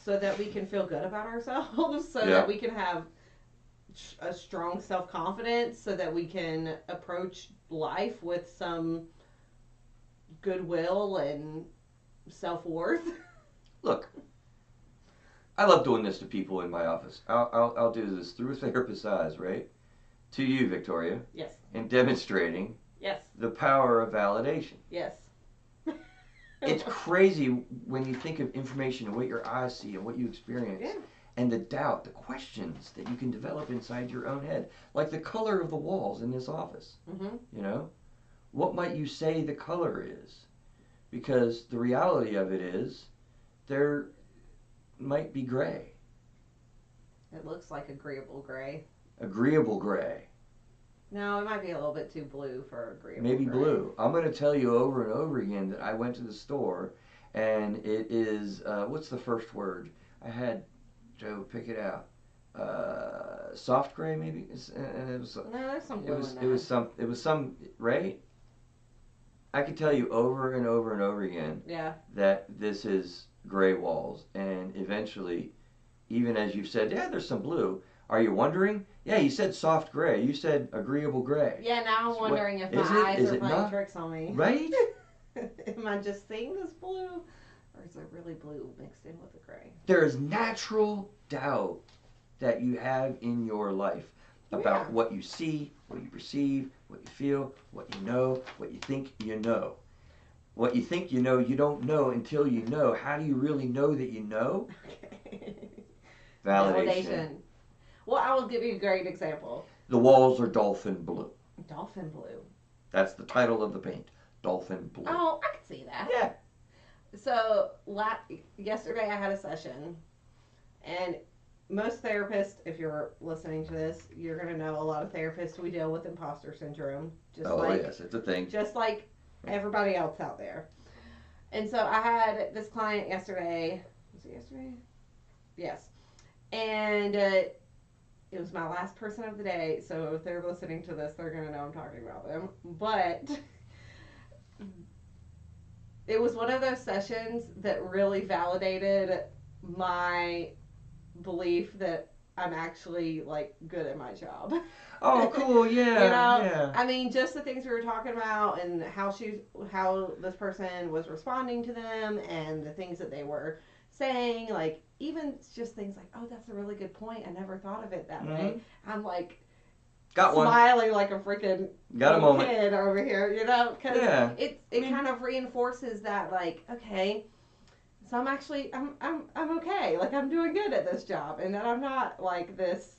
So that we can feel good about ourselves, so that we can have a strong self-confidence, so that we can approach life with some goodwill and self-worth. Look, I love doing this to people in my office. I'll do this through a therapist's eyes, right? To you, Victoria. Yes. And demonstrating the power of validation. Yes. It's crazy when you think of information and what your eyes see and what you experience. Yeah. And the doubt, the questions that you can develop inside your own head. Like the color of the walls in this office. Mm-hmm. You know? What might you say the color is? Because the reality of it is, there might be gray. It looks like agreeable gray. Agreeable gray. No, it might be a little bit too blue for agreeable Maybe gray. blue. I'm going to tell you over and over again that I went to the store and it is, what's the first word? I had Joe pick it out. Soft gray maybe? And it was, No, there's some blue in that. It was some, right? I could tell you over and over and over again that this is gray walls, and eventually, even as you've said, yeah, there's some blue. Are you wondering? Yeah, you said soft gray. You said agreeable gray. Yeah, now I'm wondering if my eyes are playing tricks on me. Right? Am I just seeing this blue, or is it really blue mixed in with the gray? There is natural doubt that you have in your life about what you see, what you perceive, what you feel, what you know, what you think you know. What you think you know, you don't know until you know. How do you really know that you know? Validation. Well, I will give you a great example. The walls are dolphin blue. Dolphin blue. That's the title of the paint. Dolphin blue. Oh, I can see that. Yeah. So, yesterday I had a session, and most therapists, if you're listening to this, you're going to know a lot of therapists, we deal with imposter syndrome. Yes, it's a thing. Just like everybody else out there. And so I had this client yesterday. Was it yesterday? Yes. And it was my last person of the day, so if they're listening to this, they're going to know I'm talking about them. But it was one of those sessions that really validated my belief that I'm actually like good at my job. Oh, cool. Yeah. Yeah. I mean, just the things we were talking about and how this person was responding to them and the things that they were saying, like even just things like, oh, that's a really good point. I never thought of it that way. I'm like, got one. Smiling like a freaking got a moment kid over here, because it kind of reinforces that, like, okay, so I'm actually I'm okay, like I'm doing good at this job, and that I'm not like this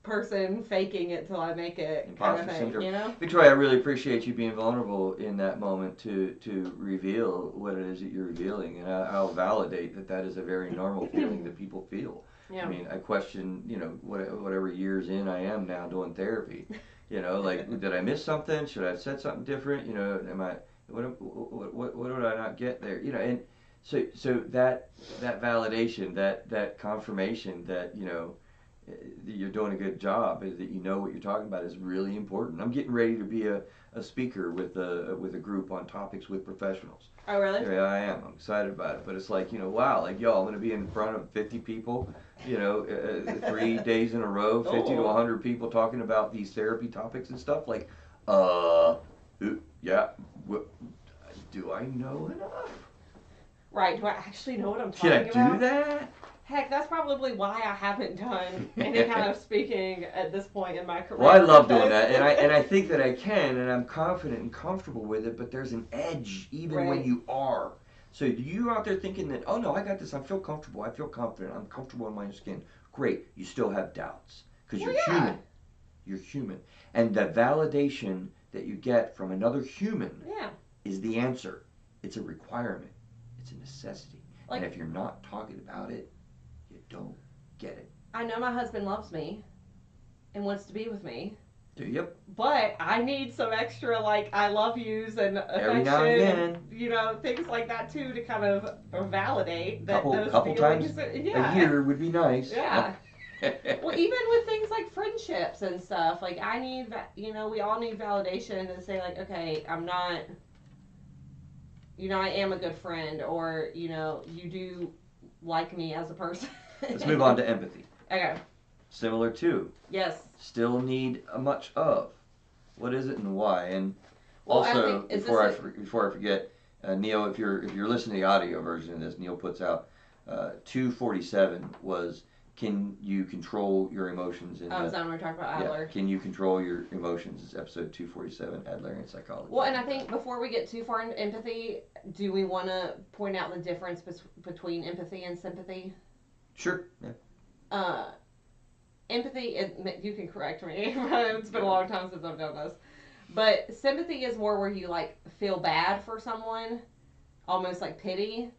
person faking it till I make it imposter kind of thing, syndrome. Victoria, I really appreciate you being vulnerable in that moment to reveal what it is that you're revealing, and I'll validate that is a very normal feeling that people feel. I mean, I question, whatever years in I am now doing therapy, like, did I miss something? Should I have said something different? Am I, what did I not get there? And so that validation, that confirmation that, you're doing a good job, that you know what you're talking about is really important. I'm getting ready to be a speaker with a group on topics with professionals. Oh, really? Yeah, I am. I'm excited about it. But it's like, wow, like, I'm going to be in front of 50 people, 3 days in a row, 50 to 100 people talking about these therapy topics and stuff. Like, yeah, do I know enough? Right. Do I actually know what I'm talking about? Should I do that? Heck, that's probably why I haven't done any kind of speaking at this point in my career. Well, I love doing that, and I think that I can, and I'm confident and comfortable with it, but there's an edge even when you are. So you out there thinking that, oh no, I got this, I feel comfortable, I feel confident, I'm comfortable in my skin. Great, you still have doubts, because you're human. You're human. And the validation that you get from another human is the answer. It's a requirement. It's a necessity. Like, and if you're not talking about it, you don't get it. I know my husband loves me and wants to be with me. Do you? But I need some extra, like, I love yous and affection. Every now and then. Things like that, too, to kind of validate that couple times a year would be nice. Yeah. Well, even with things like friendships and stuff, like, I need, we all need validation to say, like, okay, I'm not, I am a good friend, or, you do like me as a person. Let's move on to empathy. Okay. Similar to. Yes. Still need much of. What is it and why? And also, before I forget, Neil, if you're listening to the audio version of this, Neil puts out 247 was, can you control your emotions? Is that when we're talking about Adler? Yeah, can you control your emotions? It's episode 247, Adlerian psychology. Well, and I think before we get too far into empathy, do we want to point out the difference between empathy and sympathy? Sure. Yeah. Empathy, you can correct me, it's been a long time since I've done this, but sympathy is more where you, like, feel bad for someone, almost like pity,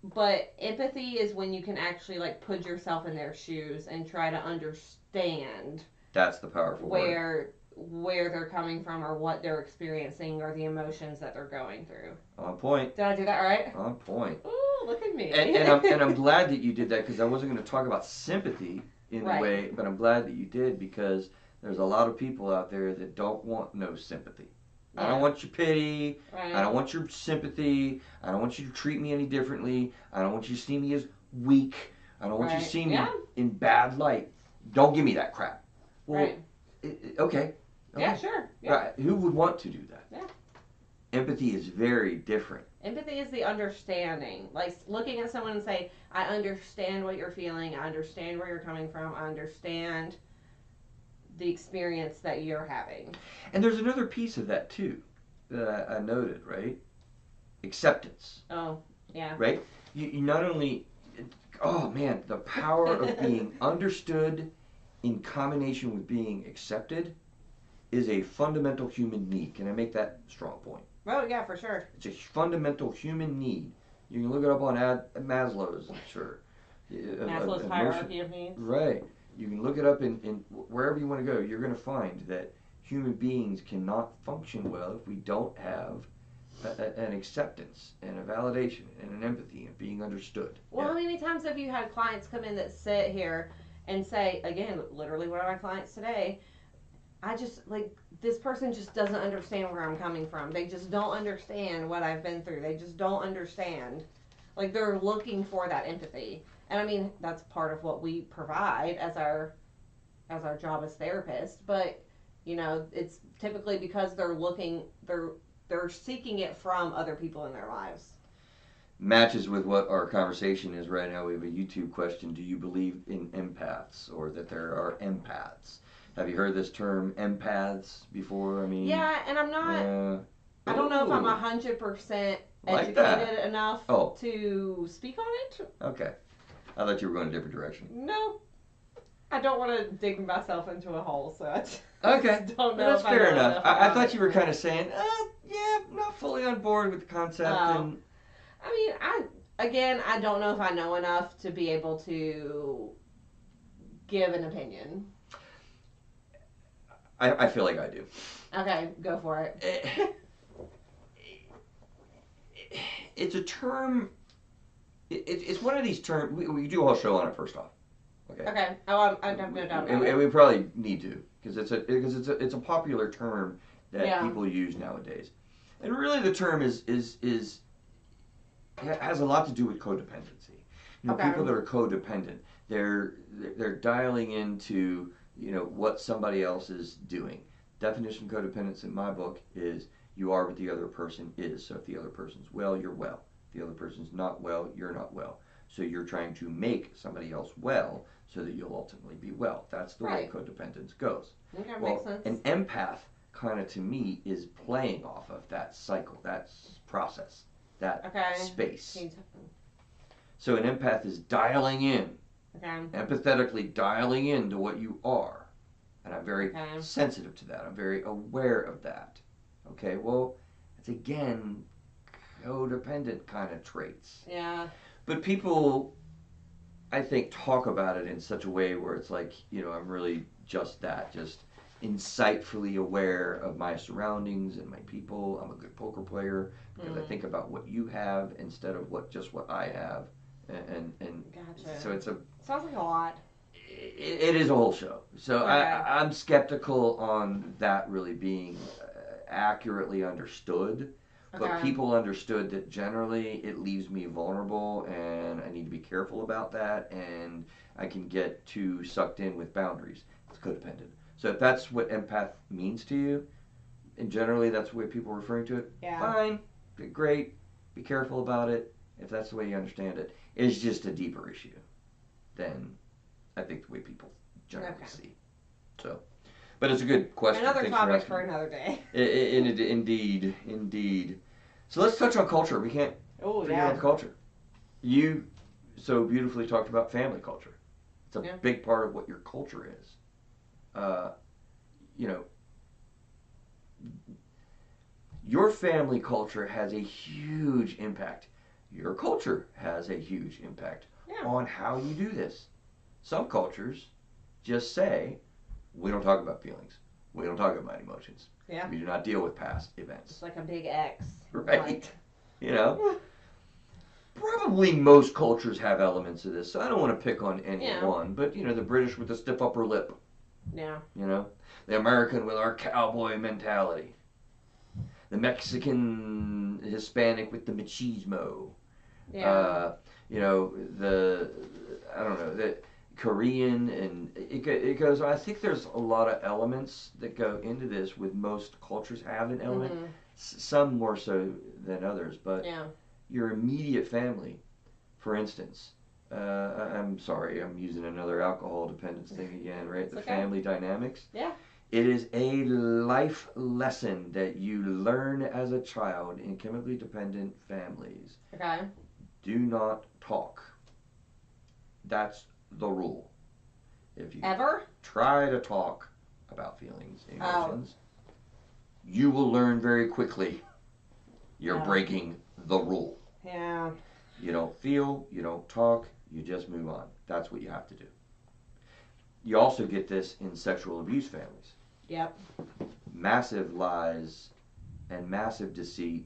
but empathy is when you can actually, like, put yourself in their shoes and try to understand. That's the powerful word. Where they're coming from, or what they're experiencing, or the emotions that they're going through. On point. Did I do that right? On point. Ooh, look at me. And I'm glad that you did that, because I wasn't going to talk about sympathy in a way, but I'm glad that you did, because there's a lot of people out there that don't want no sympathy. Yeah. I don't want your pity. Right. I don't want your sympathy. I don't want you to treat me any differently. I don't want you to see me as weak. I don't want you to see me in bad light. Don't give me that crap. Well, okay. Yeah, sure. Yeah. Right. Who would want to do that? Yeah. Empathy is very different. Empathy is the understanding. Like, looking at someone and say, I understand what you're feeling. I understand where you're coming from. I understand the experience that you're having. And there's another piece of that, too, that I noted, right? Acceptance. Oh, yeah. Right? You not only... Oh, man, the power of being understood in combination with being accepted is a fundamental human need. Can I make that strong point? Oh, yeah, for sure. It's a fundamental human need. You can look it up on Maslow's, I'm sure. Maslow's hierarchy of needs. Right. You can look it up in wherever you want to go. You're going to find that human beings cannot function well if we don't have an acceptance and a validation and an empathy and being understood. Well, how many times have you had clients come in that sit here and say, again, literally one of my clients today, I just, like, this person just doesn't understand where I'm coming from. They just don't understand what I've been through. They just don't understand. Like, they're looking for that empathy. And I mean, that's part of what we provide as our job as therapists, but you know, it's typically because they're seeking it from other people in their lives. Matches with what our conversation is right now. We have a YouTube question. Do you believe in empaths, or that there are empaths? Have you heard this term empaths before? I mean, Yeah, and I'm not. I don't know if I'm 100% like educated enough Oh. to speak on it. Okay, I thought you were going a different direction. No, I don't want to dig myself into a hole, so I just Okay, don't know. that's if fair I know enough. I thought you were kind of of. saying, yeah, not fully on board with the concept. And I mean, I don't know if I know enough to be able to give an opinion. I feel like I do. Okay, go for it. It's a term. It's one of these terms. We do a whole show on it first off. Okay. Okay. Oh, I have no doubt about And it. we probably need to, because it's a popular term that Yeah. people use nowadays, and really the term has a lot to do with codependency. You know, Okay. people that are codependent, they're dialing into, you know, what somebody else is doing. Definition of codependence in my book is you are what the other person is. So if the other person's well, you're well. If the other person's not well, you're not well. So you're trying to make somebody else well so that you'll ultimately be well. That's the way codependence goes. Okay, Well, makes sense. an empath kind of to me is playing off of that cycle, that process, that space. So an empath is dialing in, empathetically dialing into what you are. And I'm very sensitive to that. I'm very aware of that. Okay, well, it's again codependent kind of traits. Yeah. But people, I think, talk about it in such a way where it's like, you know, I'm really just that, just insightfully aware of my surroundings and my people. I'm a good poker player because I think about what you have instead of what I have. And Gotcha. so it's sounds like a lot. It is a whole show. So I'm skeptical on that really being accurately understood. But people understood that generally it leaves me vulnerable and I need to be careful about that, and I can get too sucked in with boundaries. It's codependent. So if that's what empath means to you, and generally that's the way people are referring to it, fine, great, be careful about it if that's the way you understand it. It's just a deeper issue than I think the way people generally see. So, but it's a good question. Another topic for another day. Indeed. So let's touch on culture. We can't forget about culture. You so beautifully talked about family culture. It's a big part of what your culture is. You know, your family culture has a huge impact. Your culture has a huge impact on how you do this. Some cultures just say, we don't talk about feelings. We don't talk about emotions. Yeah. We do not deal with past events. It's like a big X. Right. Like. You know? Probably most cultures have elements of this, so I don't want to pick on any one. But, you know, the British with the stiff upper lip. Yeah. You know? The American with our cowboy mentality. The Mexican, Hispanic with the machismo. Yeah. You know, the Korean, and it goes, I think there's a lot of elements that go into this with most cultures have an element. Mm-hmm. Some more so than others, but your immediate family, for instance, I'm sorry, I'm using another alcohol dependence thing again, right? The family dynamics. Yeah. It is a life lesson that you learn as a child in chemically dependent families. Okay. Do not talk. That's the rule. If you try to talk about feelings, emotions, you will learn very quickly you're breaking the rule. Yeah. You don't feel, you don't talk, you just move on. That's what you have to do. You also get this in sexual abuse families. Yep. Massive lies and massive deceit,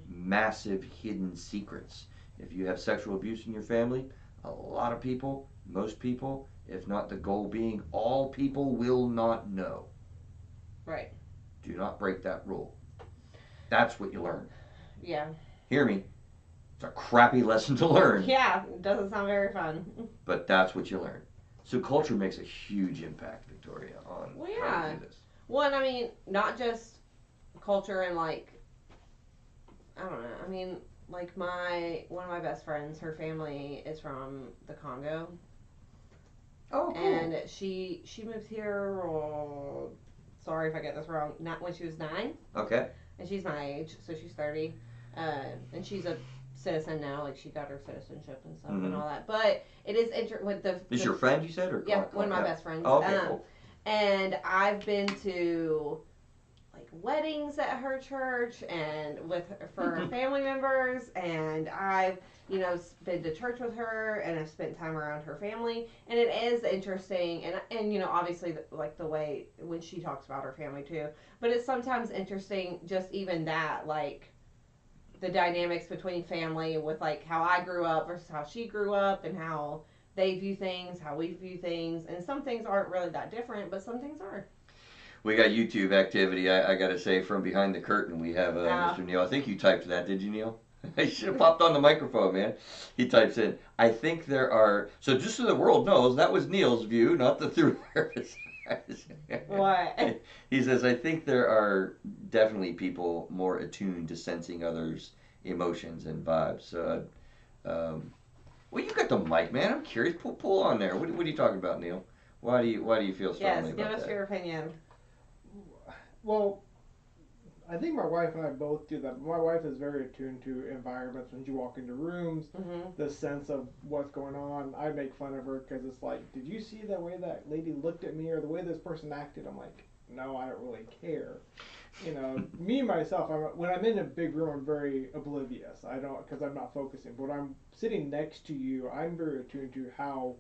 massive hidden secrets. If you have sexual abuse in your family, a lot of people, most people, if not the goal being all people will not know. Right. Do not break that rule. That's what you learn. Yeah. Hear me. It's a crappy lesson to learn. Yeah, it doesn't sound very fun. But that's what you learn. So culture makes a huge impact, Victoria, on Well, how yeah. to do this. Well, and I mean, not just culture and like, I don't know. I mean, like one of my best friends, her family is from the Congo, Oh, cool. and she moved here. Oh, sorry if I get this wrong. Not when she was 9, Okay. and she's my age, so she's 30, and she's a citizen now. Like she got her citizenship and stuff and all that. But it is with the. Is your friend, you said, or Yeah, one of my best friends. Oh, okay, cool. And I've been to like weddings at her church and for her family members, and I've been to church with her and I've spent time around her family, and it is interesting, and obviously like the way when she talks about her family too, but it's sometimes interesting just even that, like the dynamics between family with like how I grew up versus how she grew up and how they view things, how we view things, and some things aren't really that different, but some things are. We got YouTube activity. I got to say, from behind the curtain, we have Mr. Neil. I think you typed that, did you, Neil? I should have popped on the microphone, man. He types in, I think there are, so just so the world knows, that was Neil's view, not the through therapist. What? He says, I think there are definitely people more attuned to sensing others' emotions and vibes. Well, you got the mic, man. I'm curious. Pull on there. What are you talking about, Neil? Why do you feel strongly about that? Yes, give us your opinion. Well, I think my wife and I both do that. My wife is very attuned to environments. When you walk into rooms, the sense of what's going on. I make fun of her because it's like, did you see the way that lady looked at me or the way this person acted? I'm like, no, I don't really care. Me myself, when I'm in a big room, I'm very oblivious. I don't, because I'm not focusing. But when I'm sitting next to you, I'm very attuned to how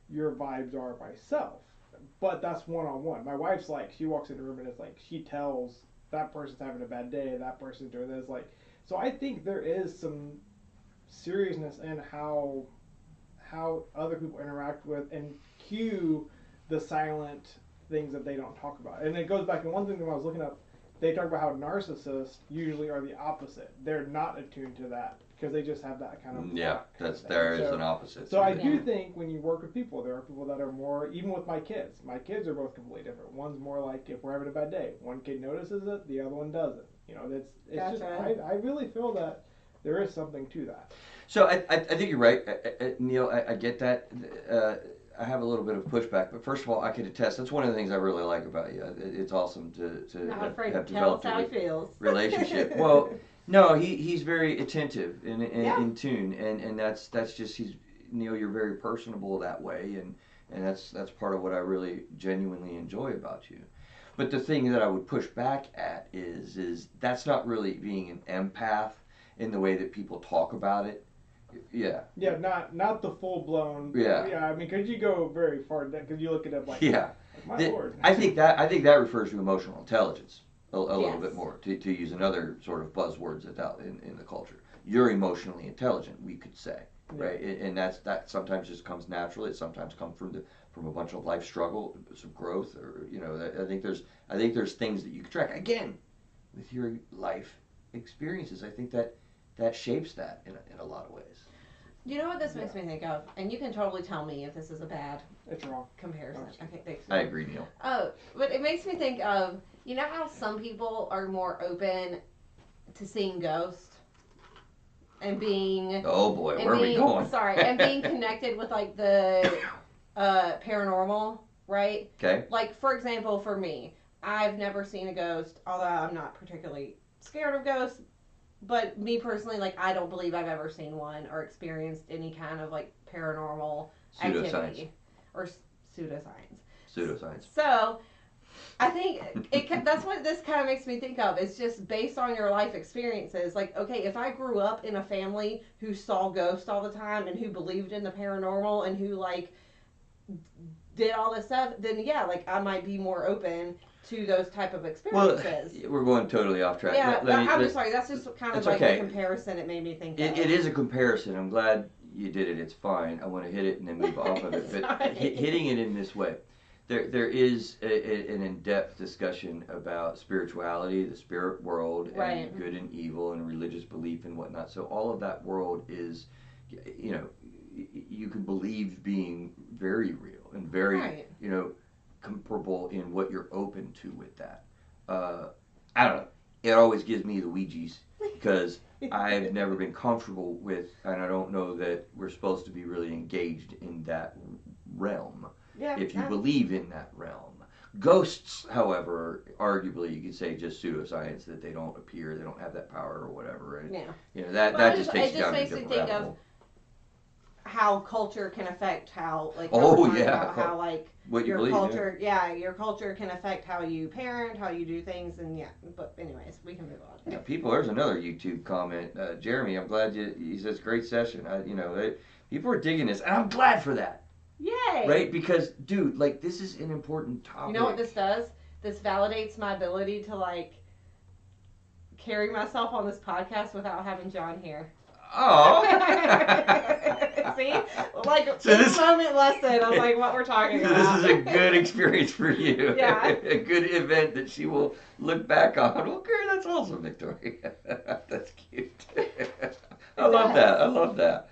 your vibes are myself. But that's one-on-one. My wife's like, she walks in the room and it's like, she tells that person's having a bad day, that person's doing this. Like, so I think there is some seriousness in how other people interact with and cue the silent things that they don't talk about. And it goes back to one thing that I was looking up. They talk about how narcissists usually are the opposite. They're not attuned to that because they just have that kind of there is an opposite. So I do think when you work with people, there are people that are more, even with my kids. My kids are both completely different. One's more like if we're having a bad day, one kid notices it, the other one doesn't. It's Gotcha. just I really feel that there is something to that. So I think you're right, Neil. I get that. I have a little bit of pushback, but first of all, I can attest. That's one of the things I really like about you. It's awesome to Not afraid have to tell us developed how he a feels. relationship. Well, no, he's very attentive and in tune, and that's just Neil. You're very personable that way, and that's part of what I really genuinely enjoy about you. But the thing that I would push back at is that's not really being an empath in the way that people talk about it. Yeah. Yeah, not the full blown. Yeah. Yeah, I mean, could you go very far? Because you look at it like. Yeah. Like, my lord. I think that refers to emotional intelligence a little bit more. To use another sort of buzzwords that's out in the culture, you're emotionally intelligent. We could say, right? And that sometimes just comes naturally. It sometimes comes from a bunch of life struggle, some growth, or I think there's things that you can track again with your life experiences. I think that shapes that in a lot of ways. You know what this makes me think of? And you can totally tell me if this is a bad It's wrong. comparison. Okay, thanks. I agree, Neil. Oh, but it makes me think of, how some people are more open to seeing ghosts and being... Oh boy, where are we going? Sorry, and being connected with like the paranormal, right? Okay. Like, for example, for me, I've never seen a ghost, although I'm not particularly scared of ghosts. But me personally, like, I don't believe I've ever seen one or experienced any kind of, like, paranormal activity. Or pseudoscience. Pseudoscience. So, I think that's what this kind of makes me think of. It's just based on your life experiences. Like, okay, if I grew up in a family who saw ghosts all the time and who believed in the paranormal and who, like, did all this stuff, then, yeah, like, I might be more open to those type of experiences. Well, we're going totally off track. Yeah, I'm just sorry. That's just kind of like okay. a comparison it made me think of. It is a comparison. I'm glad you did it, it's fine. I want to hit it and then move off of it. But Sorry. hitting it in this way, there is an in-depth discussion about spirituality, the spirit world, and Right. good and evil, and religious belief and whatnot. So all of that world is, you know, you can believe being very real and very, Right. you know, comparable in what you're open to with that. I don't know. It always gives me the Ouija's because I've never been comfortable with, and I don't know that we're supposed to be really engaged in that realm. Yeah. If you believe in that realm. Ghosts, however, arguably you could say just pseudoscience, that they don't appear, they don't have that power or whatever, right? Yeah. You know, that Well, just it takes just you down to a makes me different think rabbit of hole. how culture can affect how, like, Oh, we're talking yeah. about how, like, What you your believe, culture, your culture can affect how you parent, how you do things, and yeah. But anyways, we can move on. yeah. People, there's another YouTube comment. Jeremy, I'm glad he says great session. People are digging this, and I'm glad for that. Yay! Right? Because, dude, like, this is an important topic. You know what this does? This validates my ability to, like, carry myself on this podcast without having John here. Oh. See? Like, So in this- a moment lesson of, like, what we're talking So about. this is a good experience for you. Yeah. A good event that she will look back on. Okay, that's awesome, Victoria. That's cute. I love that. I love that.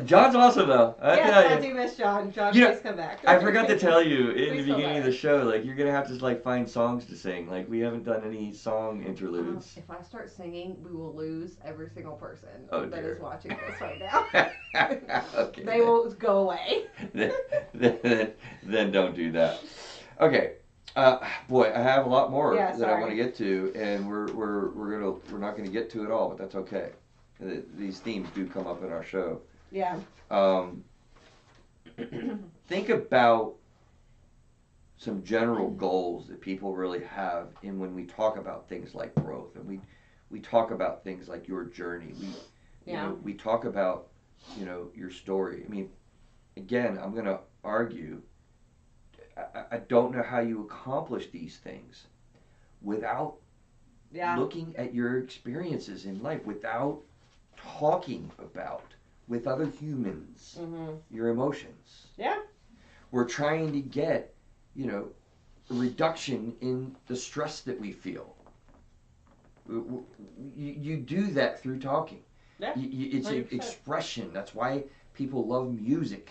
John's awesome though. Yes, tell I you. do miss John. John, You know, please come back. I forgot to tell you in Please the come beginning of back. the show, like you're gonna have to like find songs to sing. Like we haven't done any song interludes. If I start singing, we will lose every single person Oh, that dear. is watching this right now. Okay. They will go away. then don't do that. Okay. Boy, I have a lot more Yeah, that I sorry. want to get to, and we're not gonna get to it all, but that's okay. These themes do come up in our show. Yeah. Think about some general goals that people really have in when we talk about things like growth, and we talk about things like your journey. We talk about your story. I mean, again, I'm gonna argue. I don't know how you accomplish these things without looking at your experiences in life, without talking about with other humans your emotions. Yeah. We're trying to get, a reduction in the stress that we feel. You do that through talking. Yeah. It's an 100%. expression. That's why people love music.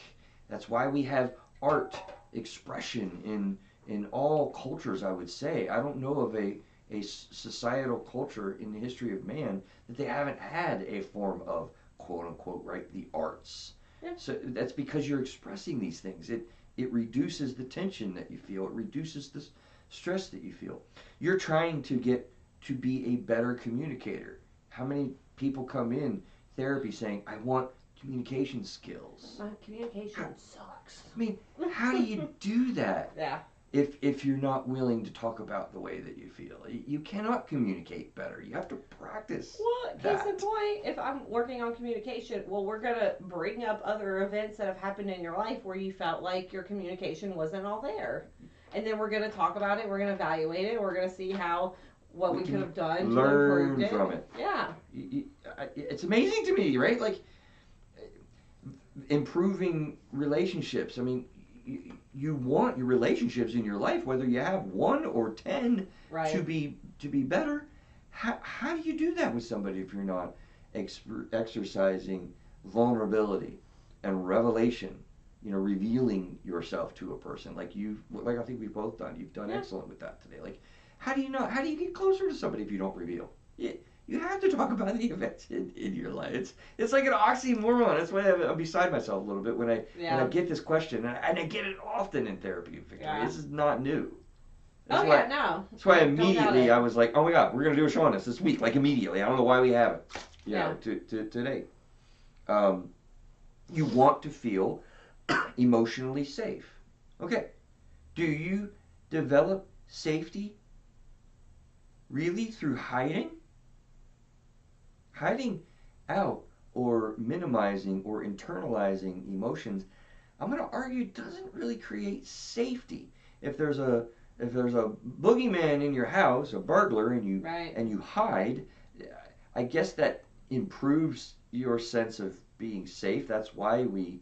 That's why we have art expression in all cultures, I would say. I don't know of a societal culture in the history of man that they haven't had a form of quote unquote, right, the arts. Yeah. So that's because you're expressing these things. It reduces the tension that you feel. It reduces the stress that you feel. You're trying to get to be a better communicator. How many people come in therapy saying, I want communication skills? My communication sucks. I mean, how do you do that Yeah. if you're not willing to talk about the way that you feel? You cannot communicate better. You have to practice. Well, case that. in point, if I'm working on communication, well, we're going to bring up other events that have happened in your life where you felt like your communication wasn't all there. And then we're going to talk about it, we're going to evaluate it, we're going to see what we could have done to improve Learn it. from it. Yeah. It's amazing to me, right? Like, improving relationships. I mean, you want your relationships in your life, whether you have 1 or 10, Right. to be better. How do you do that with somebody if you're not exercising vulnerability and revelation? Revealing yourself to a person like I think we've both done. You've done excellent with that today. Like, how do you get closer to somebody if you don't reveal? You have to talk about the events in your life. It's like an oxymoron. That's why I'm beside myself a little bit when I get this question, and I get it often in therapy, Victoria. Yeah. This is not new. No. That's why Don't doubt immediately it. I was like, oh my God, we're going to do a show on this week. Like immediately. I don't know why we haven't. Today. You want to feel emotionally safe. Okay. Do you develop safety really through hiding? Hiding out or minimizing or internalizing emotions, I'm going to argue, doesn't really create safety. If there's a boogeyman in your house, a burglar, and you hide, I guess that improves your sense of being safe. That's why we,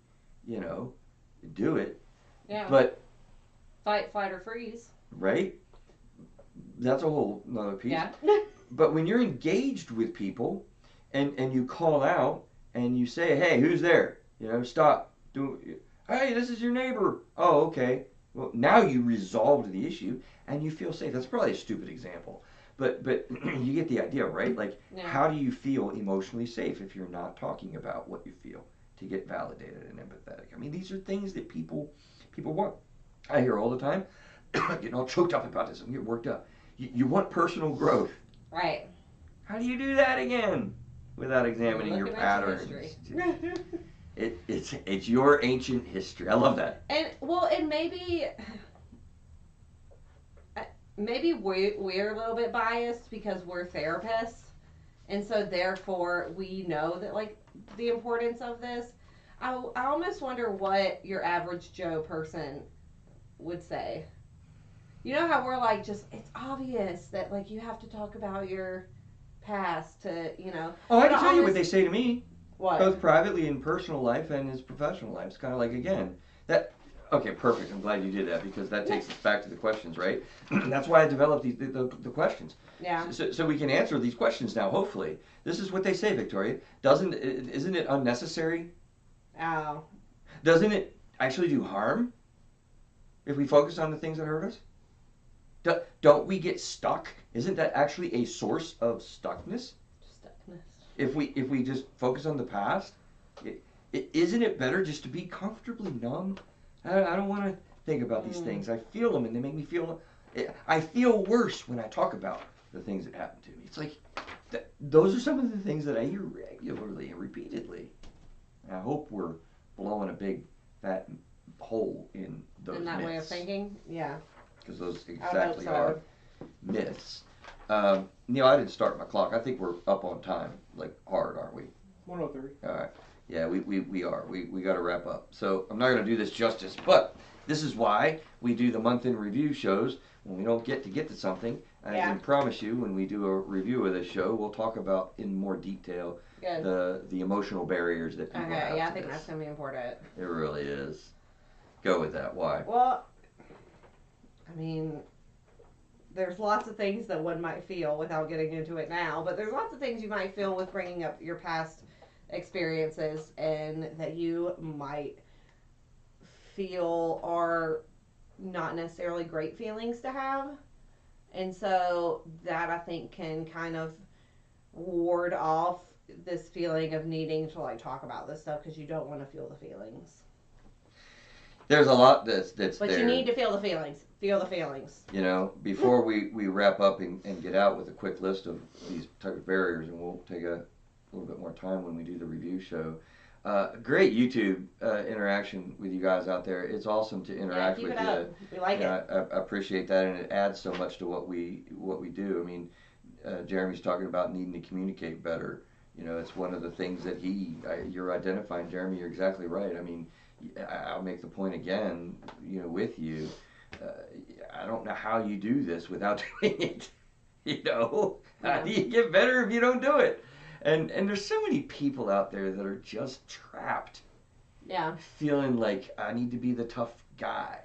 do it. Yeah. But fight, flight, or freeze. Right? That's a whole another piece. Yeah. But when you're engaged with people and you call out and you say, hey, who's there? Stop. Hey, this is your neighbor. Oh, okay. Well, now you resolved the issue and you feel safe. That's probably a stupid example. But you get the idea, right? Like, how do you feel emotionally safe if you're not talking about what you feel to get validated and empathetic? I mean, these are things that people want. I hear all the time, getting all choked up about this. I'm getting worked up. You want personal growth. Right. How do you do that again without examining your patterns? It's your ancient history. I love that. And maybe we're a little bit biased because we're therapists, and so therefore we know that like the importance of this. I almost wonder what your average Joe person would say. You know how we're like, just it's obvious that like you have to talk about your past to Oh, I can tell you what they say to me. What? Both privately in personal life and his professional life. It's kind of like, again, that. Okay, perfect. I'm glad you did that because that takes us back to the questions, right? That's why I developed the questions. Yeah. So we can answer these questions now. Hopefully, this is what they say, Victoria. Isn't it unnecessary? Oh. Doesn't it actually do harm if we focus on the things that hurt us? Don't we get stuck? Isn't that actually a source of stuckness? If we just focus on the past, isn't it better just to be comfortably numb? I don't want to think about these things. I feel them and they make me feel. I feel worse when I talk about the things that happened to me. It's like those are some of the things that I hear regularly and repeatedly. And I hope we're blowing a big fat hole in those in that myths. way of thinking. Yeah. Because those exactly are myths. Neil, I didn't start my clock. I think we're up on time, like hard, aren't we? 103. All right. Yeah, we are. We got to wrap up. So I'm not going to do this justice, but this is why we do the month in review shows. When we don't get to something, I can promise you when we do a review of this show, we'll talk about in more detail the emotional barriers that people have. Yeah, I think that's going to be important. It really is. Go with that. Why? Well, I mean, there's lots of things that one might feel without getting into it now, but there's lots of things you might feel with bringing up your past experiences and that you might feel are not necessarily great feelings to have. And so that I think can kind of ward off this feeling of needing to like talk about this stuff because you don't want to feel the feelings. There's a lot that's but there. You need to feel the feelings. Feel the feelings. Before we wrap up and get out with a quick list of these type of barriers, and we'll take a little bit more time when we do the review show. Great YouTube interaction with you guys out there. It's awesome to interact with you. We like it. I appreciate that, and it adds so much to what we do. I mean, Jeremy's talking about needing to communicate better. It's one of the things that you're identifying, Jeremy. You're exactly right. I mean, I'll make the point again. With you, I don't know how you do this without doing it. How do you get better if you don't do it? And there's so many people out there that are just trapped. Yeah. Feeling like I need to be the tough guy.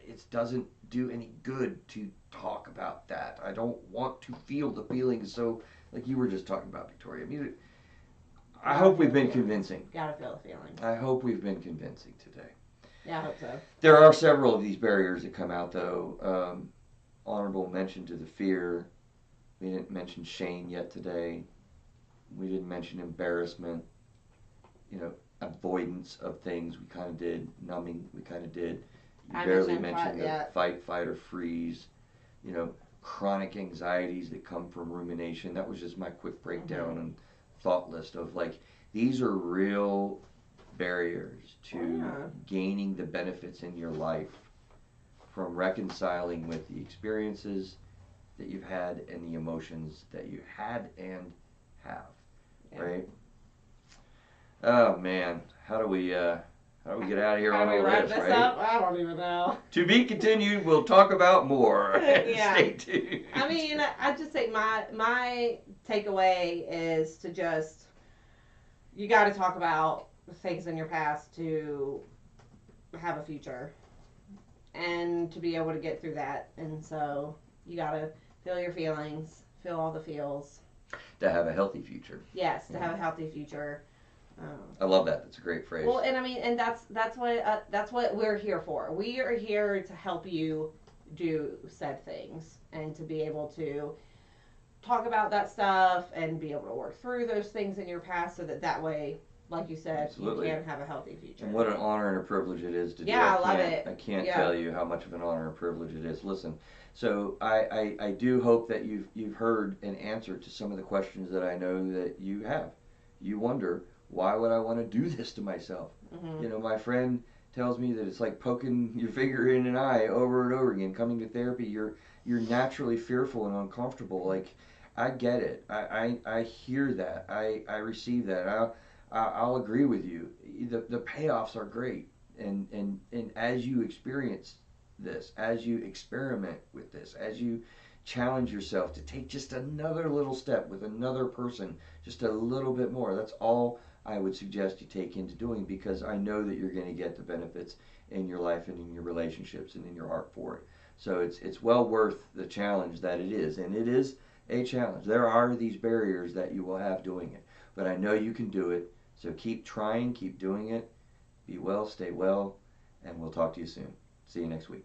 It doesn't do any good to talk about that. I don't want to feel the feelings. So, like you were just talking about, Victoria. I hope we've been convincing. Gotta feel the feelings. I hope we've been convincing today. Yeah, I hope so. There are several of these barriers that come out, though. Honorable mention to the fear. We didn't mention shame yet today. We didn't mention embarrassment, avoidance of things. We kind of did. Numbing, we kind of did. You barely mentioned the fight, or freeze. Chronic anxieties that come from rumination. That was just my quick breakdown and thought list of like, these are real barriers to gaining the benefits in your life from reconciling with the experiences that you've had and the emotions that you had and have. Right? Oh man, how do we get out of here on all this, right? Up? I don't even know. To be continued. We'll talk about more. Stay tuned. I mean, I just say my takeaway is to just, you got to talk about things in your past to have a future and to be able to get through that. And so you got to feel your feelings, feel all the feels. To have a healthy future. Yes, to have a healthy future. I love that. That's a great phrase. Well, and I mean, and that's what we're here for. We are here to help you do said things and to be able to talk about that stuff and be able to work through those things in your past so that way, like you said, Absolutely. you can have a healthy future. And what an honor and a privilege it is to do. Yeah, I love it. I can't Yeah. tell you how much of an honor and privilege it is. Listen, so I do hope that you've heard an answer to some of the questions that I know that you have. You wonder, why would I want to do this to myself? Mm-hmm. You know, my friend tells me that it's like poking your finger in an eye over and over again. Coming to therapy, you're naturally fearful and uncomfortable. Like, I get it. I hear that. I receive that. I'll agree with you. The payoffs are great, and as you experience this, as you experiment with this, as you challenge yourself to take just another little step with another person, just a little bit more. That's all I would suggest you take into doing, because I know that you're going to get the benefits in your life and in your relationships and in your heart for it. So it's well worth the challenge that it is, and it is a challenge. There are these barriers that you will have doing it, but I know you can do it. So keep trying, keep doing it. Be well, stay well, and we'll talk to you soon. See you next week.